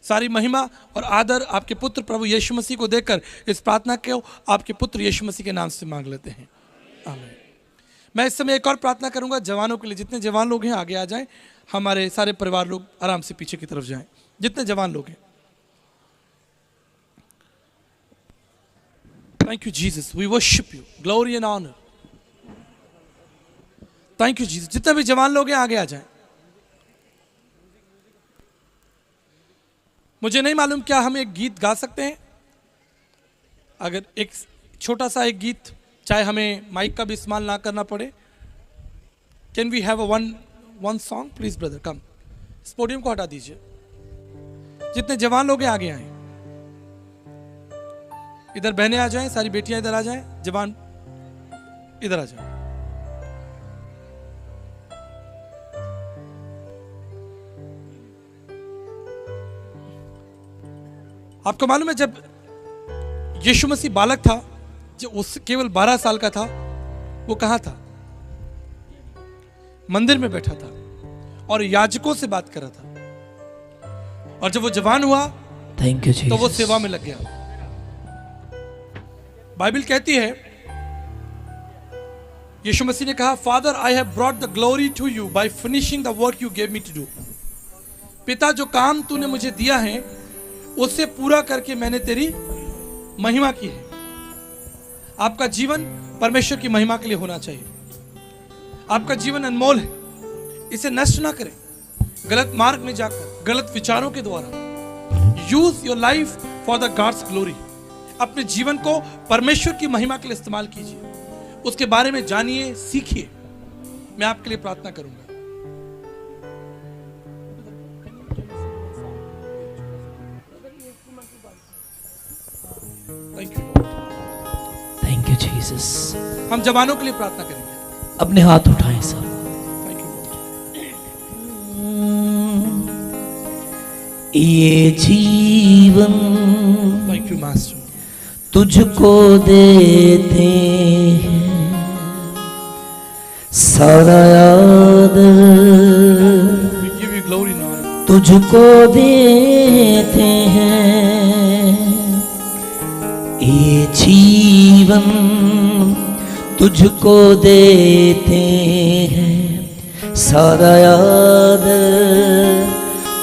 सारी महिमा और आदर आपके पुत्र प्रभु यीशु मसीह को देकर इस प्रार्थना को आपके पुत्र यीशु मसीह के नाम से मांग लेते हैं, आमीन। मैं इस समय एक और प्रार्थना करूंगा जवानों के लिए। जितने जवान लोग हैं आगे आ जाएं, हमारे सारे परिवार लोग आराम से पीछे की तरफ जाएं, जितने जवान लोग हैं। Thank you Jesus, we worship you, glory and honour. Thank you Jesus. जितने भी जवान लोग हैं आगे आ जाएं। मुझे नहीं मालूम क्या हम एक गीत गा सकते हैं। अगर एक छोटा सा एक गीत, चाहे हमें माइक का भी इस्तेमाल ना करना पड़े। Can we have a one song please brother, come. इस पोडियम को हटा दीजिए। जितने जवान लोग हैं आगे आए, इधर बहनें आ जाएं, सारी बेटियां इधर आ जाएं, जवान इधर आ जाएं। आपको मालूम है जब यीशु मसीह बालक था, जब उस केवल 12 साल का था, वो कहां था? मंदिर में बैठा था। और याजकों से बात कर रहा था। और जब वो जवान हुआ थैंक यू तो वो सेवा में लग गया। बाइबल कहती है, यीशु मसीह ने कहा, Father I have brought the glory to you by finishing the work you gave me to do. पिता, जो काम तूने मुझे दिया है उससे पूरा करके मैंने तेरी महिमा की है। आपका जीवन परमेश्वर की महिमा के लिए होना चाहिए। आपका जीवन अनमोल है, इसे नष्ट ना करें गलत मार्ग में जाकर, गलत विचारों के द्वारा। Use your life for the gods glory. अपने जीवन को परमेश्वर की महिमा के लिए इस्तेमाल कीजिए, उसके बारे में जानिए, सीखिए। मैं आपके लिए प्रार्थना करूंगा। Thank you Jesus. हम जवानों के लिए प्रार्थना करेंगे। अपने हाथ उठाएं सब। Thank you. ये जीवन थैंक यू मास्टर। तुझको देते हैं, सारा आदर We give you glory now. तुझको देते हैं। ये जीवन तुझको देते हैं, सारा आदर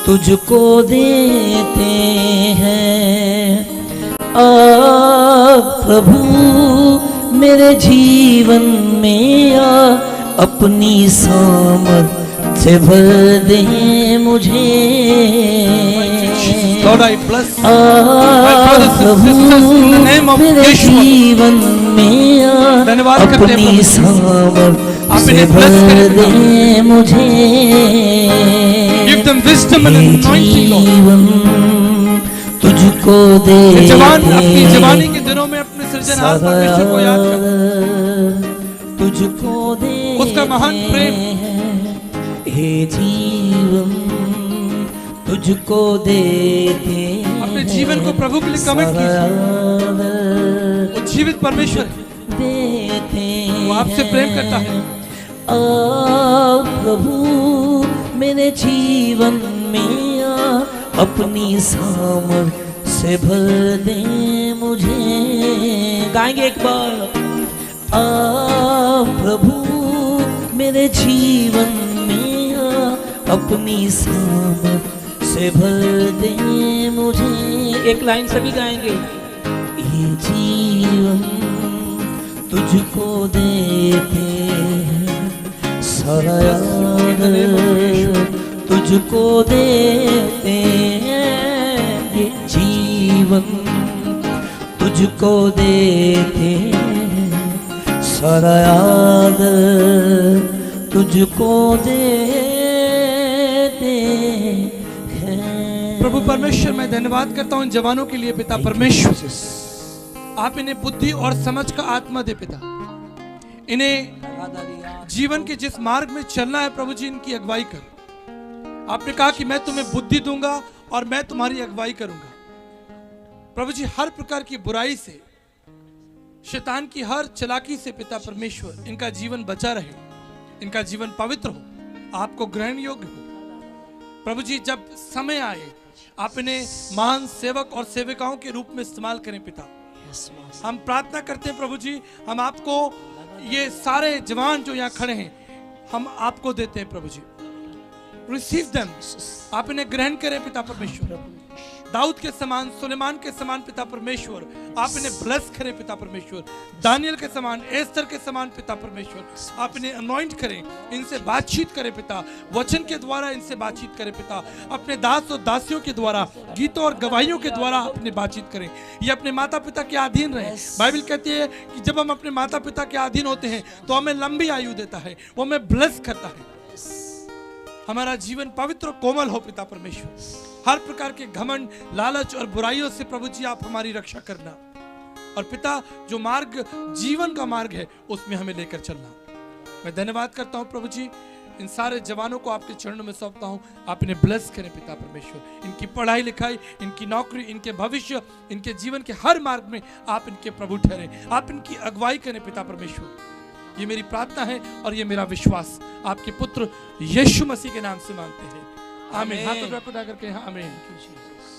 तुझको देते हैं। प्रभु मेरे जीवन में आ, अपनी सामर्थ्य भर दे मुझे। Lord, I bless प्रभु मेरे जीवन में आ, अपनी सामर्थ्य भर दे मुझे। Give them wisdom and anointing, Lord. जीवन तुझको दे जवान अपनी जवानी के दिनों में अपने सृजनहार परमेश्वर को याद कर, तुझको दे उसका महान प्रेम। हे जीवन तुझको देते अपने जीवन को प्रभु के लिए कमिट कीजिए। वो जीवित परमेश्वर देते वो आपसे प्रेम करता है। प्रभु मेरे जीवन में आ, अपनी सामर्थ्य से भर दे मुझे। गाएंगे एक बार। प्रभु मेरे जीवन में आ, अपनी सामर्थ्य से भर दे मुझे। एक लाइन सभी गाएंगे। ये जीवन तुझको देते हैं, सारा तुझको देते हैं। ये जीवन तुझको देते हैं, सारा तुझको देते हैं। प्रभु परमेश्वर, मैं धन्यवाद करता हूं इन जवानों के लिए। पिता परमेश्वर, आप इन्हें बुद्धि और समझ का आत्मा दे पिता। इन्हें जीवन के जिस मार्ग में चलना है प्रभु जी, इनकी अगुवाई कर। आपने कहा कि मैं तुम्हें बुद्धि दूंगा और मैं तुम्हारी अगुवाई करूंगा। प्रभु जी, हर प्रकार की बुराई से, शैतान की हर चालाकी से पिता परमेश्वर इनका जीवन बचा रहे, इनका जीवन पवित्र हो, आपको ग्रहण योग्य हो। प्रभु जी, जब समय आए आप इन्हें महान सेवक और सेविकाओं के रूप में इस्तेमाल करें पिता। हम प्रार्थना करते हैं प्रभु जी, हम आपको ये सारे जवान जो यहाँ खड़े हैं हम आपको देते हैं प्रभु जी। रिसीव देम, आप इन्हें ग्रहण करें पिता परमेश्वर। दाऊद के समान, सुलेमान के समान पिता परमेश्वर आप इन्हें ब्लेस करें पिता परमेश्वर। दानियल के समान, एस्तर के समान पिता परमेश्वर आप इन्हें अनॉइंट करें, इनसे बातचीत करें पिता, वचन के द्वारा इनसे बातचीत करें पिता। अपने दास और दासियों के द्वारा, गीतों और गवाहियों के द्वारा अपने बातचीत करें। ये अपने माता पिता के अधीन रहे। बाइबल कहती है कि जब हम अपने माता पिता के अधीन होते हैं तो हमें लंबी आयु देता है, वो हमें ब्लेस करता है। हमारा जीवन पवित्र और कोमल हो पिता परमेश्वर। हर प्रकार के घमंड, लालच और बुराइयों से प्रभु जी आप हमारी रक्षा करना। और पिता, जो मार्ग जीवन का मार्ग है उसमें हमें लेकर चलना। मैं धन्यवाद करता हूं प्रभु जी, इन सारे जवानों को आपके चरणों में सौंपता हूं। आप इन्हें ब्लेस करें पिता परमेश्वर। इनकी पढ़ाई लिखाई, इनकी नौकरी, इनके भविष्य, इनके जीवन के हर मार्ग में आप इनके प्रभु ठहरे। आप इनकी अगुवाई करें पिता परमेश्वर। ये मेरी प्रार्थना है और ये मेरा विश्वास आपके पुत्र यीशु मसीह के नाम से मांगते हैं, आमीन। आमीन। हाथों को उठा करके हाँ, आमीन। Thank you, Jesus.